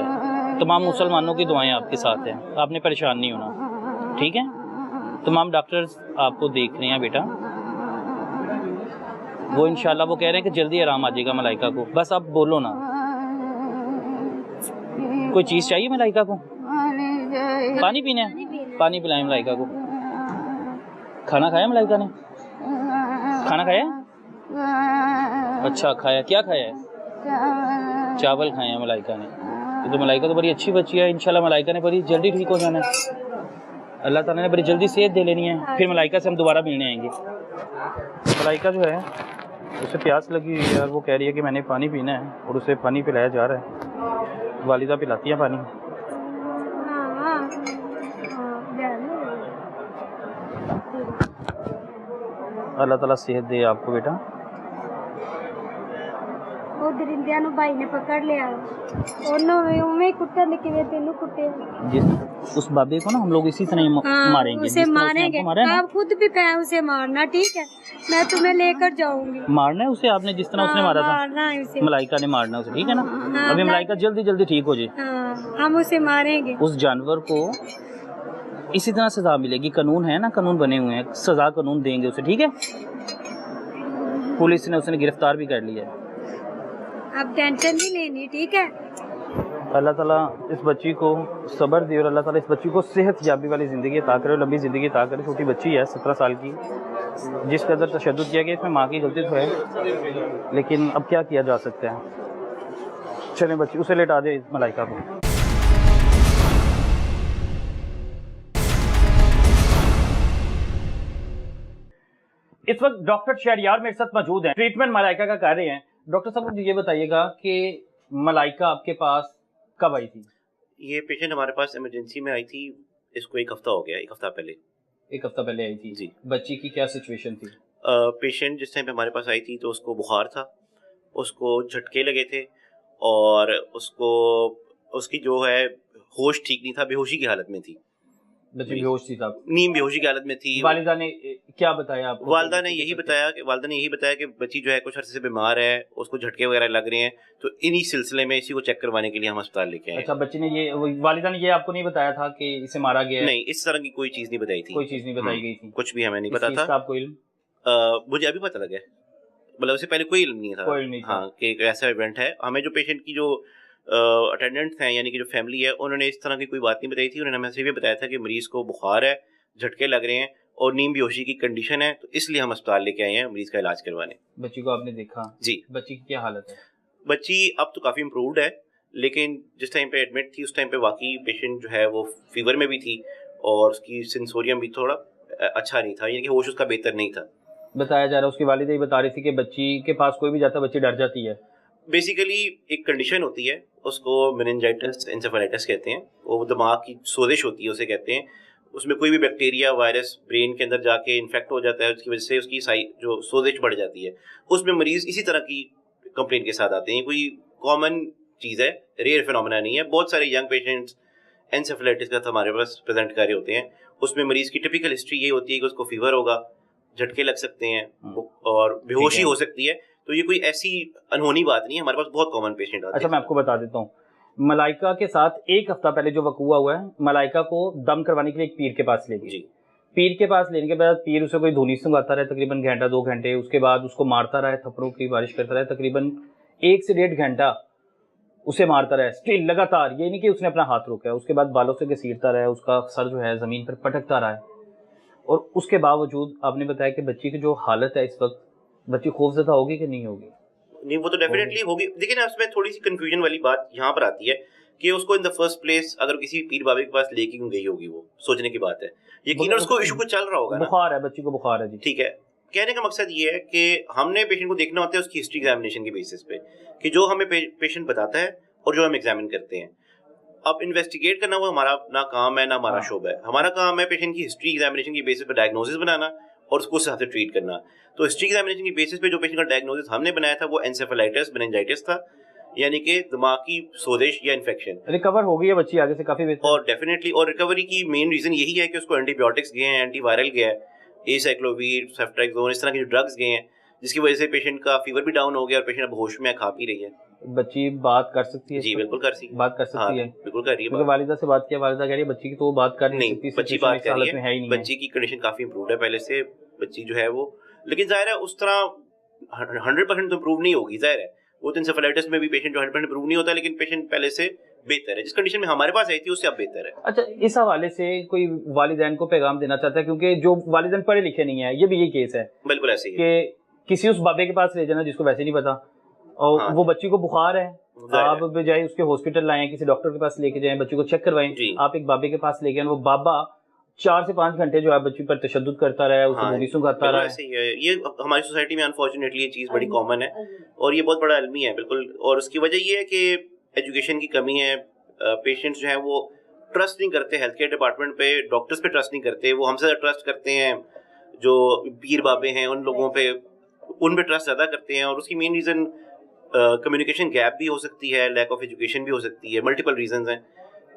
तमाम मुसलमानों की दुआएं आपके साथ हैं, आपने परेशान नहीं होना, ठीक है? तमाम डॉक्टर्स आपको देख रहे हैं बेटा, वो इंशाल्लाह वो कह रहे हैं कि जल्दी आराम आ जाएगा मलाइका को, बस आप बोलो ना। कोई चीज़ चाहिए मलाइका को? पानी पीना है? पानी पिलाएं मलाइका को। खाना खाया मलाइका ने? खाना खाया? अच्छा खाया, क्या खाया है? चावल खाए हैं मलाइका ने। ये तो मलाइका तो बड़ी अच्छी बच्ची है, इंशाल्लाह मलाइका ने बड़ी जल्दी ठीक हो जाना है, अल्लाह ताला ने बड़ी जल्दी सेहत दे लेनी है। फिर मलाइका से हम दोबारा मिलने आएंगे। मलाइका जो है उसे प्यास लगी हुई है और वो कह रही है कि मैंने पानी पीना है और उसे पानी पिलाया जा रहा है, वालिदा पिलाती है पानी। अल्लाह ताला सेहत दे आपको बेटा। ਉਹ ਦਰਿੰਦਿਆਂ ਨੂੰ ਭਾਈ ਨੇ ਪਕੜ ਲਿਆ, ਉਹਨੂੰ ਵੀ ਉਵੇਂ ਹੀ ਕੁੱਟਣ ਦੇ ਕਿਵੇਂ ਤੈਨੂੰ ਕੁੱਟਿਆ। जिस उस बाबे को ना हम लोग इसी तरह ही मारेंगे, उसे मारेंगे, आप खुद भी उसे मारना, ठीक है? मैं तुम्हें लेकर जाऊंगी। मारना है उसे आपने, जिस तरह उसने मारा था मारना है उसे, मलाइका ने मारना उसे, ठीक है ना? अभी मलाइका जल्दी जल्दी ठीक हो जाए, हम उसे मारेंगे। उस जानवर को इसी तरह सजा मिलेगी, कानून है ना, कानून बने हुए हैं, सजा कानून देंगे उसे, ठीक है? पुलिस ने उसे गिरफ्तार भी कर लिया है। अब टेंशन नहीं लेनी, ठीक है? अल्लाह ताला इस बच्ची को सब्र दे और अल्लाह ताला इस बच्ची को सेहत याबी वाली ज़िंदगी अता करे, लंबी ज़िंदगी अता करे। छोटी बच्ची है 17 साल की, जिस कदर तशद्दुद किया गया इसमें माँ की गलती तो है, लेकिन अब क्या किया जा सकता है। चलें बच्ची उसे लेटा दे मलाइका को। इस वक्त डॉक्टर शहरियार मेरे साथ मौजूद हैं, ट्रीटमेंट मलाइका का कर रहे हैं। डॉक्टर साहब मुझे ये बताइएगा कि मलाइका आपके पास कब आई थी? ये पेशेंट हमारे पास इमरजेंसी में आई थी, इसको एक हफ्ता हो गया, एक हफ्ता पहले। एक हफ्ता पहले आई थी जी। बच्ची की क्या सिचुएशन थी? पेशेंट जिस टाइम पे हमारे पास आई थी तो उसको बुखार था, उसको झटके लगे थे और उसको उसकी जो है होश ठीक नहीं था, बेहोशी की हालत में थी। बच्ची बेहोश थी साहब? नींद बेहोशी की हालत में थी। वालिदा ने क्या बताया आपको? वालिदा ने यही बताया कि बच्ची जो है कुछ अर्से से बीमार है, उसको झटके वगैरह लग रहे हैं, तो इन्हीं सिलसिले में इसी को चेक करवाने के लिए हम अस्पताल लेके आए। अच्छा, बच्ची ने ये, वालिदा ने ये आपको नहीं बताया था कि इसे मारा गया है? नहीं, इस तरह की कोई चीज नहीं बताई थी। कोई चीज नहीं बताई गई थी? कुछ भी हमें नहीं पता था। आपको इल्म? मुझे अभी पता लगा, मतलब उससे पहले कोई इल्म नहीं था। कोई नहीं था। हाँ, कि एक ऐसा इवेंट है। हमें जो पेशेंट की जो अटेंडेंट्स हैं, यानी कि जो फैमिली है, उन्होंने इस तरह की कोई बात नहीं बताई थी। उन्होंने हमें सिर्फ ये बताया था कि मरीज को बुखार है, झटके लग रहे हैं और नींद बेहोशी की कंडीशन है, तो इसलिए हम अस्पताल लेके आए हैं मरीज का इलाज करवाने। बच्ची को आपने देखा? जी। बच्ची की क्या हालत है? बच्ची अब तो काफ़ी इम्प्रूव्ड है, लेकिन जिस टाइम पे एडमिट थी उस टाइम पे वाकई पेशेंट जो है वो फीवर में भी थी और उसकी सेंसोरियम भी थोड़ा अच्छा नहीं था, यानी कि होश उसका बेहतर नहीं था। बताया जा रहा है, उसकी वालिदा ही बता रही थी कि बच्ची के पास कोई भी जाता बच्ची डर जाती है। बेसिकली एक कंडीशन होती है, उसको मेनिंजाइटिस एंसेफेलाइटिस कहते हैं, वो दिमाग की सोजिश होती है उसे कहते हैं। उसमें कोई भी बैक्टीरिया वायरस ब्रेन के अंदर जाके इन्फेक्ट हो जाता है, उसकी वजह से उसकी जो सोजिश बढ़ जाती है। उसमें मरीज इसी तरह की कंप्लेंट के साथ आते हैं। कोई कॉमन चीज़ है, रेयर फिनोमेना नहीं है। बहुत सारे यंग पेशेंट्स एंसेफेलाइटिस का हमारे पास प्रेजेंट कर रहे होते हैं। उसमें मरीज की टिपिकल हिस्ट्री ये होती है कि उसको फीवर होगा, झटके लग सकते हैं और बेहोशी हो सकती है। तो ये कोई ऐसी अनहोनी बात नहीं है, हमारे पास बहुत कॉमन पेशेंट आते हैं। अच्छा, मैं आपको बता देता हूँ, मलाइका के साथ एक हफ्ता पहले जो वकूआ हुआ है, मलाइका को दम करवाने के लिए एक पीर के पास ले गए। पीर के पास लेने के बाद पीर उसे कोई धुनी सुंगाता रहा तकरीबन घंटा 2 घंटे, उसके बाद उसको मारता रहा, थप्पड़ों की बारिश करता रहा तकरीबन 1 से 1.5 घंटा उसे मारता रहा स्टिल लगातार। ये नहीं कि उसने अपना हाथ रोका है, उसके बाद बालों से घसीटता रहा, उसका सर जो है ज़मीन पर पटकता रहा है। और उसके बावजूद आपने बताया कि बच्ची की जो हालत है इस वक्त, बच्ची खौफजदा होगी कि नहीं होगी? नहीं, वो तो डेफिनेटली होगी। लेकिन उसमें थोड़ी सी कंफ्यूजन वाली बात यहाँ पर आती है कि उसको इन द फर्स्ट प्लेस अगर किसी पीर बाबे के पास लेके क्यों गई होगी, वो सोचने की बात है। यकीनन उसको इशू को चल रहा होगा, बुखार है, बच्ची को बुखार है जी। ठीक है, कहने का मकसद ये है कि हमने पेशेंट को देखना होता है उसकी हिस्ट्री एग्जामिनेशन के बेसिस पे, कि जो हमें पेशेंट बताता है और जो हम एग्जामिन करते हैं। अब इन्वेस्टिगेट करना वो हमारा ना काम है ना हमारा शोबा है। हमारा काम है पेशेंट की हिस्ट्री एग्जामिनेशन की बेसिस पे डायग्नोसिस बनाना और उसको उस हिसाब से ट्रीट करना। तो हिस्ट्री एग्जामिनेशन की बेसिस पे जो पेशेंट का डायग्नोसिस हमने बनाया था वो एंसेफेलाइटिस मेनिंजाइटिस था, यानी कि दिमाग की सोजिश या इन्फेक्शन। रिकवर हो गई है बच्ची आगे से काफी बेहतर। और डेफिनेटली, और रिकवरी की मेन रीजन यही है कि उसको एंटीबायोटिक्स गए हैं, एंटीवायरल गया है, एसाइक्लोविर, सेफ्ट्राक्सोन, इस तरह के जो ड्रग्स गए हैं, जिसकी वजह से पेशेंट का फीवर भी डाउन हो गया और पेशेंट अब होश में खा पी रही है। बच्ची बात कर सकती है? जी बिल्कुल कर सकती बात कर सकती हाँ, है, बिल्कुल कर रही है। क्योंकि वालिदा से बात किया, वालिदा कह रही है बच्ची की तो बात कर नहीं सकती, बच्ची बात कर रही है, नहीं बच्ची की कंडीशन काफी इंप्रूव्ड है पहले से, बच्ची जो है वो, लेकिन जाहिर है उस तरह 100% तो इंप्रूव नहीं होगी, जाहिर है वो तो इंसेफेलाइटिस में भी पेशेंट जो 100% इंप्रूव नहीं होता, लेकिन पेशेंट पहले से बेहतर है, जिस कंडीशन में हमारे पास आई थी उससे अब बेहतर है। अच्छा, इस हवाले से कोई वालिदैन को पैगाम देना चाहता है, क्योंकि जो वालिदैन पढ़े लिखे नहीं है, ये भी यही केस है। बिल्कुल ऐसे ही कि किसी उस बाबे के पास ले जाना जिसको वैसे नहीं पता, और हाँ, वो बच्ची को बुखार है, आप बजाय उसके हॉस्पिटल लाएं, किसी डॉक्टर के पास लेके जाएं, बच्ची को चेक करवाएं, आप एक बाबे के पास ले गए, वो बाबा 4 से 5 घंटे जो है बच्ची पर तशद्दुद करता रहा है, उसको भूमि सुंघाता रहा है। ये हमारी सोसाइटी में अनफॉर्चुनेटली ये चीज बड़ी कॉमन है और ये बहुत बड़ा अलमी है बिल्कुल। और उसकी वजह ये है कि एजुकेशन की कमी है, पेशेंट्स जो है वो ट्रस्ट नहीं करते हेल्थ केयर डिपार्टमेंट पे, डॉक्टर्स पे ट्रस्ट नहीं करते, वो हमसे ट्रस्ट करते हैं जो पीर बाबे हैं उन लोगों पे, उन पे ट्रस्ट ज्यादा करते हैं। और उसकी मेन रीजन कम्युनिकेशन गैप भी हो सकती है, लैक ऑफ एजुकेशन भी हो सकती है, मल्टीपल रीजंस हैं।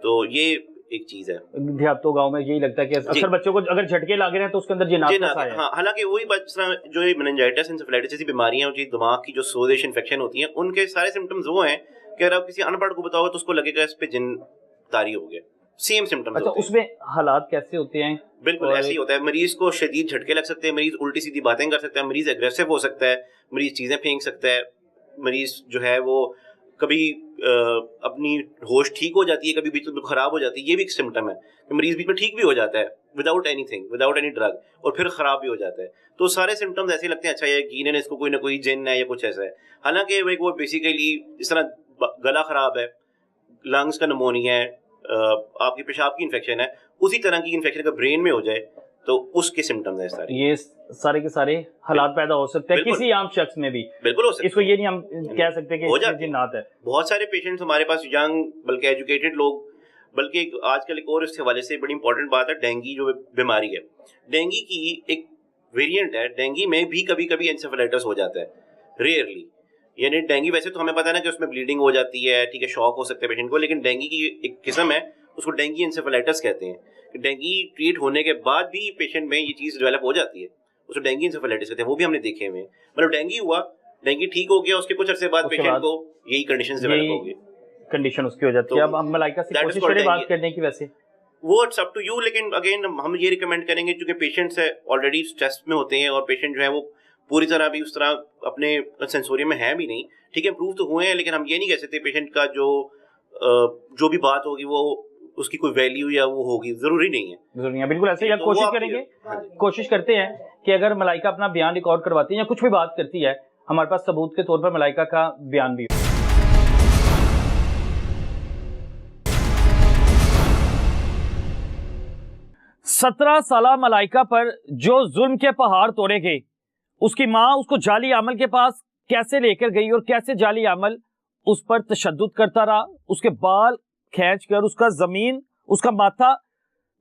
तो ये एक चीज है। देहातों गांव में यही लगता है कि अक्सर बच्चों को अगर झटके लागे हैं तो उसके अंदर जिन्नात है। हाँ, हालांकि वही बात, जिस तरह जो ये मेनिंजाइटिस, एंसेफेलाइटिस जैसी बीमारियां होती हैं, दिमाग की जो सोजिश इन्फेक्शन होती है, उनके सारे सिम्टम्स वो हैं कि अगर आप किसी अनपढ़ को बताओगे तो उसको लगेगा इस पे जिन तारी हो गया, सेम सिम्टम्स अच्छा, होते हैं। उसमें हालात कैसे होते हैं? बिल्कुल ऐसे ही होता है, मरीज को शदीद झटके लग सकते हैं, मरीज उल्टी सीधी बातें कर सकता है, मरीज एग्रेसिव हो सकता है, मरीज चीजें फेंक सकता है, मरीज जो है वो कभी अपनी होश ठीक हो जाती है, कभी बीच में खराब हो जाती है, ये भी एक सिम्टम है कि मरीज बीच में ठीक भी हो जाता है without anything, without any drug, और फिर खराब भी हो जाता है। तो सारे सिम्टम्स ऐसे लगते हैं अच्छा ये कीन है, इसको कोई ना कोई जिन है या कुछ ऐसा है। हालांकि भाई वो बेसिकली इस तरह गला खराब है, लंग्स का नमोनिया है, आपकी पेशाब की इन्फेक्शन है, उसी तरह की इन्फेक्शन का ब्रेन में हो जाए तो उसके सिम्टम्स हैं सारे। ये सारे के सारे हालात पैदा हो सकते हैं किसी आम शख्स में भी। बिल्कुल हो सकते हैं, इसको ये नहीं हम कह सकते कि इसमें जिन्नात है। बहुत सारे पेशेंट्स हमारे पास यंग, बल्कि एजुकेटेड लोग, बल्कि आजकल एक और इस हवाले से बड़ी इंपॉर्टेंट बात है, डेंगू जो बीमारी है, डेंगू की एक वेरिएंट है, डेंगू में भी कभी कभी एंसेफेलाइटिस हो जाता है, रेयरली। यानी डेंगू वैसे तो हमें पता है ना कि उसमें ब्लीडिंग हो जाती है, ठीक है, शॉक हो सकता है पेशेंट को, लेकिन डेंगू की एक किस्म है, उसको डेंगू एंसेफेलाइटिस कहते हैं। डेंगू ट्रीट होने के बाद भी पेशेंट में ये चीज डेवलप हो जाती है, उसको डेंगू एंसेफेलाइटिस कहते हैं, वो भी हमने देखे हुए हैं। मतलब डेंगू हुआ, डेंगू ठीक हो गया, उसके कुछ अरसे बाद पेशेंट को यही कंडीशंस डेवलप हो गई, कंडीशन उसकी हो जाती है। अब हम मलाइका से कोशिश करें बात करने की, वैसे वो इट्स अप टू यू, लेकिन अगेन हम ये रिकमेंड करेंगे क्योंकि पेशेंट्स है ऑलरेडी स्ट्रेस में होते हैं और पेशेंट जो है वो पूरी तरह भी उस तरह अपने सेंसोरियम में है भी नहीं, ठीक है, इंप्रूव तो हुए हैं, लेकिन हम ये नहीं कह सकते पेशेंट का जो भी बात होगी वो उसकी कोई वैल्यू या वो होगी, जरूरी नहीं है। बिल्कुल ऐसे ही आप कोशिश करेंगे, कोशिश करते हैं कि अगर मलाइका अपना बयान रिकॉर्ड करवाती है या कुछ भी बात करती है, हमारे पास सबूत के तौर पर मलाइका का बयान भी हो। 17 साला मलाइका पर जो जुल्म के पहाड़ तोड़े गए, उसकी माँ उसको जाली आमल के पास कैसे लेकर गई और कैसे जाली आमल उस पर तशद्दुद करता रहा, उसके बाल खींचकर उसका माथा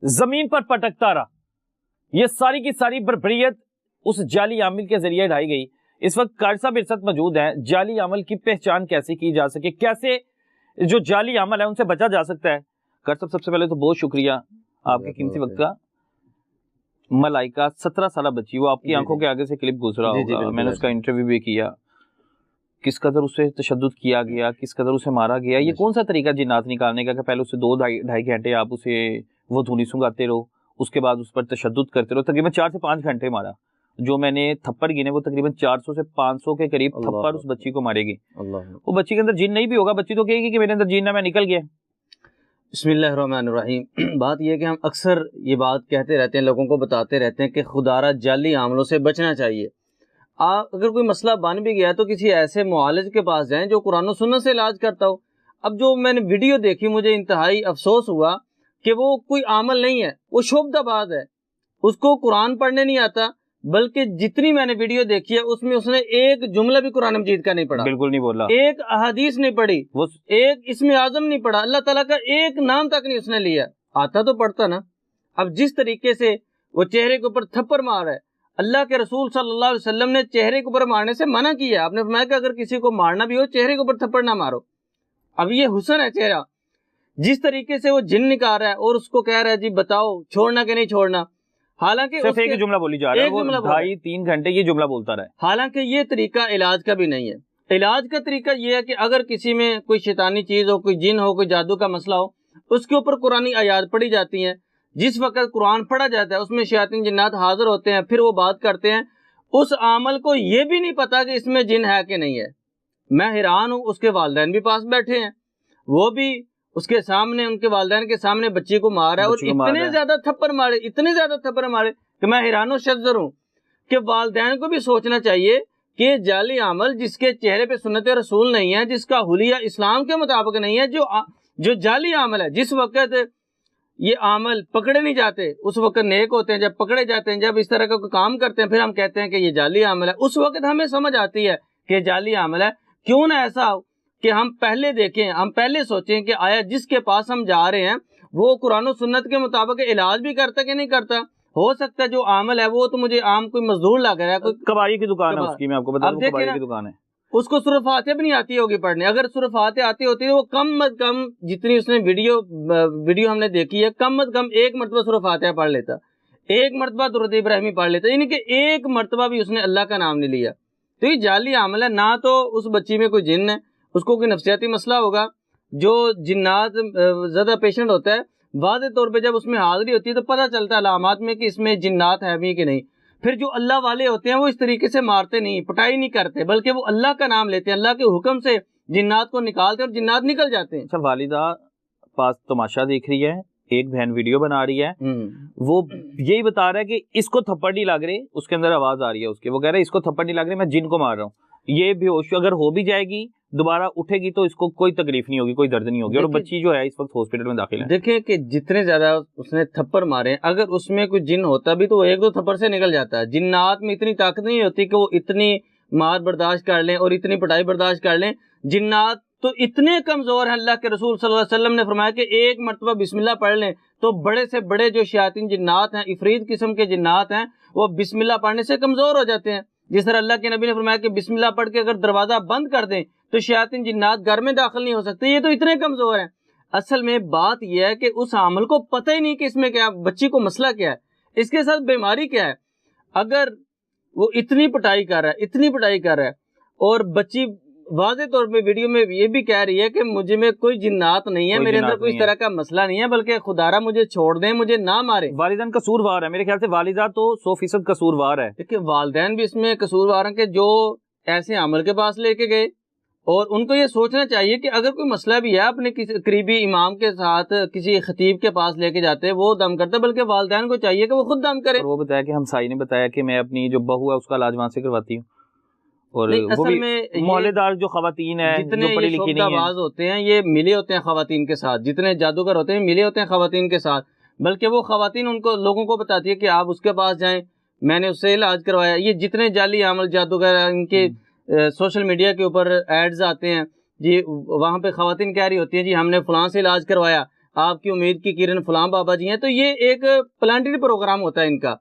जमीन पर पटकता रहा, ये सारी की सारी बर्बरियत उस जाली आमिल के जरिए ढाई गई। इस वक्त कारी साहब इरशाद मौजूद हैं। जाली आमल की पहचान कैसे की जा सके, कैसे जो जाली आमल है उनसे बचा जा सकता है। कारी साहब सबसे पहले तो बहुत शुक्रिया आपके कीमती वक्त का। मलाइका 17 साल बच्ची, वो आपकी आंखों के आगे से क्लिप गुजरा होगा, मैंने उसका इंटरव्यू भी किया, किस कदर उसे तशद्दुद किया गया, किस कदर उसे मारा गया। ये कौन सा तरीका जिन्नात निकालने का कि पहले उसे 2-2.5 घंटे आप उसे वो धुनी सुंगाते रहो, उसके बाद उस पर तशद्दुद करते रहो, तकरीबन 4 से 5 घंटे मारा। जो मैंने थप्पड़ गिने वो तकरीबन 400 से 500 के करीब थप्पड़ उस बच्ची को मारेगी। वो बच्ची के अंदर जिन नहीं भी होगा, बच्ची तो कहेगी कि मेरे अंदर जिन है, मैं निकल गया। बिस्मिल्लाहिर्रहमानिर्रहीम। बात यह है कि हम अक्सर ये बात कहते रहते हैं, लोगों को बताते रहते हैं कि खुदारा जाली आमलों से बचना चाहिए। आप अगर कोई मसला बन भी गया तो किसी ऐसे मुआलिज के पास जाएं जो कुरान और सुन्नत से इलाज करता हो। अब जो मैंने वीडियो देखी, मुझे इंतहाई अफसोस हुआ कि वो कोई आमल नहीं है, वो शोबदाबाज है, उसको कुरान पढ़ने नहीं आता, बल्कि जितनी मैंने वीडियो देखी है उसमें उसने एक जुमला भी कुरान मजीद का नहीं पढ़ा, बिल्कुल नहीं बोला, एक अहादीस नहीं पढ़ी, वो एक इसमें आजम नहीं पढ़ा, अल्लाह ताला का एक नाम तक नहीं उसने लिया। आता तो पढ़ता ना। अब जिस तरीके से वो चेहरे के ऊपर थप्पड़ मार है, अल्लाह के रसूल सल्लल्लाहु अलैहि वसल्लम ने चेहरे के ऊपर मारने से मना किया। आपने फरमाया कि अगर किसी को मारना भी हो चेहरे के ऊपर थप्पड़ ना मारो। अब ये हुस्न है चेहरा, जिस तरीके से वो जिन निकाल रहा है और उसको कह रहा है जी बताओ छोड़ना कि नहीं छोड़ना, हालांकि सिर्फ एक ही जुमला बोली जा रहा है, वो 2.5-3 घंटे ये जुमला बोलता रहा है। हालांकि ये तरीका इलाज का भी नहीं है। इलाज का तरीका ये है कि अगर किसी में कोई शैतानी चीज हो, कोई जिन हो, कोई जादू का मसला हो, उसके ऊपर कुरानी आयात पढ़ी जाती हैं। जिस वक्त कुरान पढ़ा जाता है उसमें शैतान जिन्नात हाजिर होते हैं, फिर वो बात करते हैं। उस आमल को ये भी नहीं पता कि इसमें जिन है कि नहीं है। मैं हैरान हूँ, उसके वालिदैन भी पास बैठे हैं, वो भी उसके सामने, उनके वालिदैन के सामने बच्ची को मार रहा है और इतने ज्यादा थप्पड़ मारे, इतने ज्यादा थप्पड़ मारे कि मैं हैरान और शज्जर हूँ कि वालिदैन को भी सोचना चाहिए कि जाली अमल जिसके चेहरे पे सुन्नत रसूल नहीं है, जिसका हुलिया इस्लाम के मुताबिक नहीं है, जो जाली अमल है, जिस वक्त ये अमल पकड़े नहीं जाते उस वक्त नेक होते हैं, जब पकड़े जाते हैं, जब इस तरह का कोई काम करते हैं फिर हम कहते हैं कि ये जाली अमल है, उस वक्त हमें समझ आती है कि जाली अमल है। क्यों ना ऐसा हो कि हम पहले देखें, हम पहले सोचें कि आया जिसके पास हम जा रहे हैं वो कुरान और सुन्नत के मुताबिक इलाज भी करता कि नहीं करता। हो सकता है जो आमल है वो तो मुझे आम कोई मजदूर लग रहा है, कोई कबाड़ी की दुकान है उसकी, मैं आपको बता दूं कबाड़ी की दुकान है, उसको सूरह फातिहा भी नहीं आती होगी पढ़ने। अगर सूरह फातिहा आती होती है वो कम अज कम, जितनी उसने वीडियो हमने देखी है, कम अज कम एक मरतबा सूरह फातिहा पढ़ लेता, एक मरतबा दुरूद इब्राहिमी पढ़ लेता, यानी कि एक मरतबा भी उसने अल्लाह का नाम नहीं लिया। तो ये जाली अमल है। ना तो उस बच्ची में कोई जिन्न है, उसको कोई नफ्सियाती मसला होगा। जो जिन्नात ज़्यादा पेशेंट होता है, वाज़े तौर पे जब उसमें हाज़िरी होती है तो पता चलता है अलामात में कि इसमें जिन्नात है भी कि नहीं। फिर जो अल्लाह वाले होते हैं वो इस तरीके से मारते नहीं, पिटाई नहीं करते, बल्कि वो अल्लाह का नाम लेते हैं, अल्लाह के हुक्म से जिन्नात को निकालते हैं और जिन्नात निकल जाते हैं। अच्छा, वालिदा पास तमाशा देख रही है, एक बहन वीडियो बना रही है, वो यही बता रहा है कि इसको थप्पड़ नहीं लग रही, उसके अंदर आवाज आ रही है उसके, वो कह रहा है इसको थप्पड़ नहीं लग रही, मैं जिन को मार रहा हूँ। ये बेहोश अगर हो भी जाएगी, दोबारा उठेगी तो इसको कोई तकलीफ नहीं होगी, कोई दर्द नहीं होगी। और बच्ची जो है इस वक्त हॉस्पिटल में दाखिल है। देखिए कि जितने ज्यादा उसने थप्पड़ मारे, अगर उसमें कोई जिन होता भी तो वो एक दो थप्पड़ से निकल जाता है। जिन्नात में इतनी ताकत नहीं होती कि वो इतनी मार बर्दाश्त कर लें और इतनी पिटाई बर्दाश्त कर लें। जिन्नात तो इतने कमजोर हैं, अल्लाह के रसूल सल्लल्लाहु अलैहि वसल्लम ने फरमाया कि एक मरतबा बिस्मिल्लाह पढ़ लें तो बड़े से बड़े जो शयातीन जिन्नात हैं, इफरीत किस्म के जिन्नात हैं, वो बिस्मिल्लाह पढ़ने से कमजोर हो जाते हैं। जिस तरह अल्लाह के नबी ने फरमाया कि बिस्मिल्लाह पढ़ के अगर दरवाजा बंद कर दें तो शयातीन जिन्नात घर में दाखिल नहीं हो सकते। ये तो इतने कमजोर हैं। असल में बात यह है कि उस आमल को पता ही नहीं कि इसमें क्या, बच्ची को मसला क्या है, इसके साथ बीमारी क्या है। अगर वो इतनी पिटाई कर रहा है, इतनी पिटाई कर रहा है, और बच्ची वाज़े तौर पे वीडियो में ये भी कह रही है कि मुझे में कोई जिन्नात नहीं है, मेरे अंदर कोई इस तरह का मसला नहीं है, बल्कि खुदारा मुझे छोड़ दें, मुझे ना मारे। वालिदैन कसूरवार है, मेरे ख्याल से वालिदा तो 100% कसूरवार है। देखिए वालिदैन भी इसमें कसूरवार हैं कि जो ऐसे अमल के पास लेके गए, और उनको ये सोचना चाहिए कि अगर कोई मसला भी है अपने किसी करीबी इमाम के साथ किसी खतीब के पास लेके जाते हैं, वो दम करते, बल्कि वालिदैन को चाहिए कि वो खुद दम करे। वो बताया कि हमसाई ने बताया कि मैं अपनी जो बहू है उसका इलाज वहाँ से करवाती हूँ, और वो भी मोहल्लेदार जो खवातीन है, जितने जो पढ़ी लिखी नहीं है, होते हैं, ये मिले होते हैं खवातीन के साथ, जितने जादूगर होते हैं मिले होते हैं खवातीन के साथ, बल्कि वो खवातीन उनको लोगों को बताती है कि आप उसके पास जाएं, मैंने उससे इलाज करवाया। ये जितने जाली अमल जादूगर, इनके सोशल मीडिया के ऊपर एड्स आते हैं जी, वहाँ पे खवातीन कह रही होती हैं जी हमने फलां से इलाज करवाया, आपकी उम्मीद की किरण फलां बाबा जी हैं। तो ये एक प्लांटरी प्रोग्राम होता है इनका,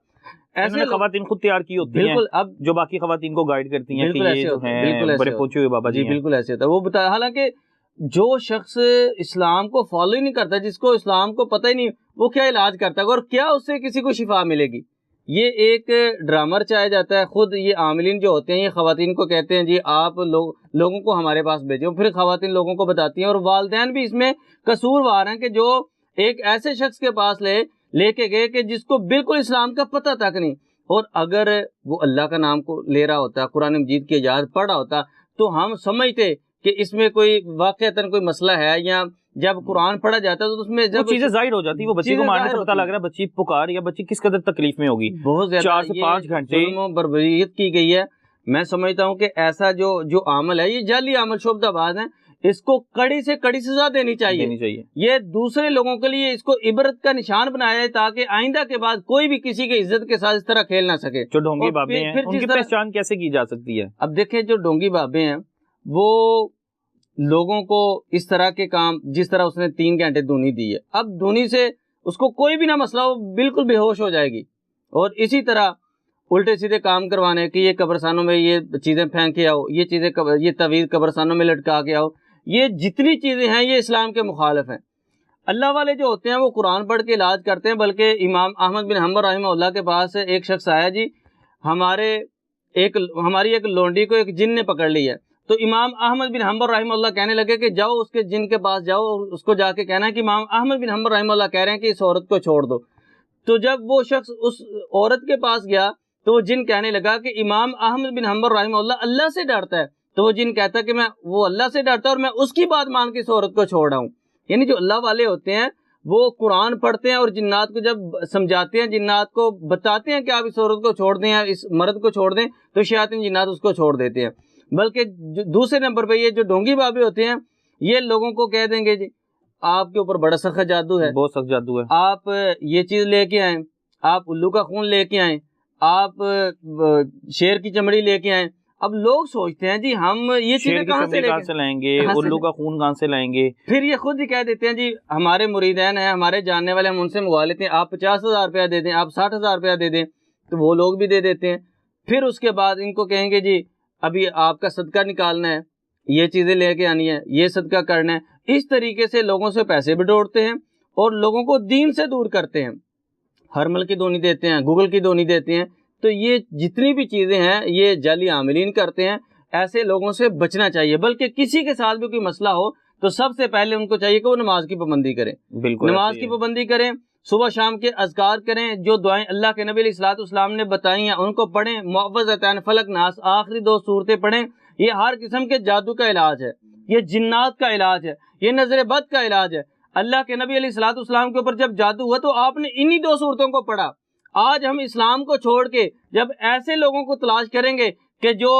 ऐसे खवातीन खुद तैयार की होती हैं, बिल्कुल, अब जो बाकी खवातीन को गाइड करती हैं कि ये जो हैं बड़े पहुंचे हुए बाबा जी, बिल्कुल ऐसे होता है। वो बताया, हालांकि जो शख्स इस्लाम को फॉलो ही नहीं करता, जिसको इस्लाम को पता ही नहीं, वो क्या इलाज करता है और क्या उससे किसी को शिफा मिलेगी। ये एक ड्रामा रचाया जाता है। खुद ये आमिलीन जो होते हैं ये खवातीन को कहते हैं जी आप लोगों को हमारे पास भेजो, फिर खवातीन लोगों को बताती हैं। और वालिदैन भी इसमें कसूरवार हैं कि जो एक ऐसे शख्स के पास लेके गए कि जिसको बिल्कुल इस्लाम का पता तक नहीं, और अगर वो अल्लाह का नाम को ले रहा होता, कुरान मजीद की इजाज़त पढ़ रहा होता, तो हम समझते कि इसमें कोई वाक़अतन कोई मसला है, या जब कुरान पढ़ा जाता है तो उसमें जब चीजें जाहिर हो जाती है। वो बच्ची को मारने से पता लग रहा है बच्ची पुकार या बच्ची किस कदर तकलीफ में होगी। बहुत ज्यादा 4 से 5 घंटे बर्बरियत की गई है। मैं समझता हूँ कि ऐसा जो अमल है, ये जाली अमल शोबदाबाज है, इसको कड़ी से कड़ी सजा देनी चाहिए। ये दूसरे लोगों के लिए इसको इबरत का निशान बनाया है, ताकि आइंदा के बाद कोई भी किसी के इज्जत के साथ इस तरह खेल ना सके। जो ढोंगी बाबे हैं, उनकी पहचान कैसे की जा सकती है? अब देखें, जो ढोंगी बाबे हैं वो लोगों को इस तरह के काम, जिस तरह उसने 3 घंटे धुनी दी है, अब धुनी से उसको कोई भी ना मसला हो, बिल्कुल बेहोश हो जाएगी। और इसी तरह उल्टे सीधे काम करवाने कि ये कब्रस्तानों में ये चीज़ें फेंक के आओ, ये चीज़ें ये तवीज़ कब्रस्तानों में लटका के आओ, ये जितनी चीज़ें हैं ये इस्लाम के मुखालिफ हैं। अल्लाह वाले जो होते हैं वो कुरान पढ़ के इलाज करते हैं। बल्कि इमाम अहमद बिन हम्बल रहमहुल्लाह के पास एक शख्स आया, जी हमारी एक लोंडी को एक जिन ने पकड़ ली है। तो इमाम अहमद बिन हम्बल रहमहुल्लाह कहने लगे कि जाओ उसके जिन के पास जाओ और उसको जाके कहना है कि इमाम अहमद बिन हम्बल रहमहुल्लाह कह रहे हैं कि इस औरत को छोड़ दो। तो जब वो शख्स उस औरत के पास गया तो वो जिन कहने लगा कि इमाम अहमद बिन हम्बल रहमहुल्लाह अल्लाह से डरता है। तो वो जिन कहता कि मैं वो अल्लाह से डरता है और मैं उसकी बात मान के इस औरत को छोड़ रहा हूँ। यानी जो अल्लाह वाले होते हैं वो कुरान पढ़ते हैं और जिन्नात को जब समझाते हैं, जिन्नात को बताते हैं कि आप इस औरत को छोड़ दें या इस मर्द को छोड़ दें, तो शयातीन जिन्नात उसको छोड़ देते हैं। बल्कि दूसरे नंबर पे ये जो ढोंगी बाबे होते हैं ये लोगों को कह देंगे जी आपके ऊपर बड़ा सख्त जादू है, बहुत सख्त जादू है, आप ये चीज़ लेके आए, आप उल्लू का खून लेके आए, आप शेर की चमड़ी लेके आए। अब लोग सोचते हैं जी हम ये चीजें कहाँ से लाएंगे, उल्लू का खून कहाँ से लाएंगे। फिर ये खुद ही कह देते हैं जी हमारे मुरीदैन हैं, हमारे जानने वाले, हम उनसे मंगवा लेते हैं, आप 50,000 रुपया दे दें, आप 60,000 रुपया दे दें, तो वो लोग भी दे देते हैं। फिर उसके बाद इनको कहेंगे जी अभी आपका सदका निकालना है, ये चीज़ें लेके आनी है, ये सदका करना है। इस तरीके से लोगों से पैसे बिटोरते हैं और लोगों को दीन से दूर करते हैं। हरमल की दोनी देते हैं, गूगल की दोनी देते हैं। तो ये जितनी भी चीज़ें हैं ये जाली आमिलीन करते हैं। ऐसे लोगों से बचना चाहिए। बल्कि किसी के साथ भी कोई मसला हो तो सबसे पहले उनको चाहिए कि वो नमाज की पाबंदी करें। बिल्कुल नमाज की पाबंदी करें, सुबह शाम के अज़कार करें, जो दुआएं अल्लाह के नबी अलैहिस्सलाम ने बताई हैं उनको पढ़ें, मुअव्वज़तैन फलक नास आखिरी 2 सूरतें पढ़ें। ये हर किस्म के जादू का इलाज है, ये जिन्नात का इलाज है, ये नजर बद का इलाज है। अल्लाह के नबी अलैहिस्सलाम के ऊपर जब जादू हुआ तो आपने इन्हीं 2 सूरतों को पढ़ा। आज हम इस्लाम को छोड़ के जब ऐसे लोगों को तलाश करेंगे कि जो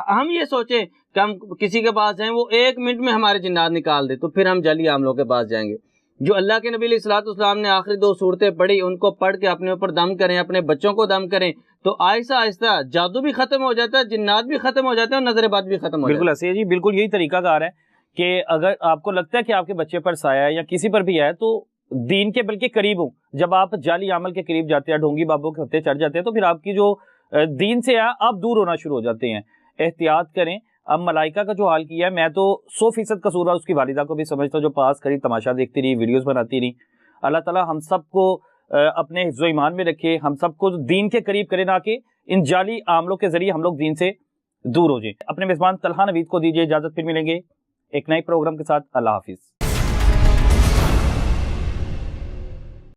हम ये सोचें कि हम किसी के पास जाएं वो 1 मिनट में हमारे जिन्नात निकाल दे, तो फिर हम जाली आमलों के पास जाएंगे। जो अल्लाह के नबी अलैहिस्सलाम ने आखिरी 2 सूरतें पढ़ी उनको पढ़ के अपने ऊपर दम करें, अपने बच्चों को दम करें, तो आहिस्ता आहिस्ता जादू भी खत्म हो जाता है, जिन्नात भी खत्म हो जाते हैं और नजरबाद भी खत्म हो जाता है। बिल्कुल ऐसे है जी, बिल्कुल यही तरीकाकार है कि अगर आपको लगता है कि आपके बच्चे पर साया है या किसी पर भी है तो दीन के बल्कि करीब हो। जब आप जाली अमल के करीब जाते हैं, ढोंगी बाबों के होते चढ़ जाते हैं, तो फिर आपकी जो दीन से है आप दूर होना शुरू हो जाते हैं। एहतियात करें। अब मलाइका का जो हाल किया है, मैं तो 100% कसूरवार उसकी वालिदा को भी समझता हूँ, जो पास करी, तमाशा देखती रही, वीडियोस बनाती रही। अल्लाह ताला हम सबको अपने हिफ्ज़ो ईमान में रखे, हम सबको दीन के करीब करे, ना कि इन जाली आमलों के जरिए हम लोग दीन से दूर हो जाए। अपने मेज़बान तलहा नवीद को दीजिए इजाज़त, फिर मिलेंगे एक नए प्रोग्राम के साथ। अल्लाह हाफिज़।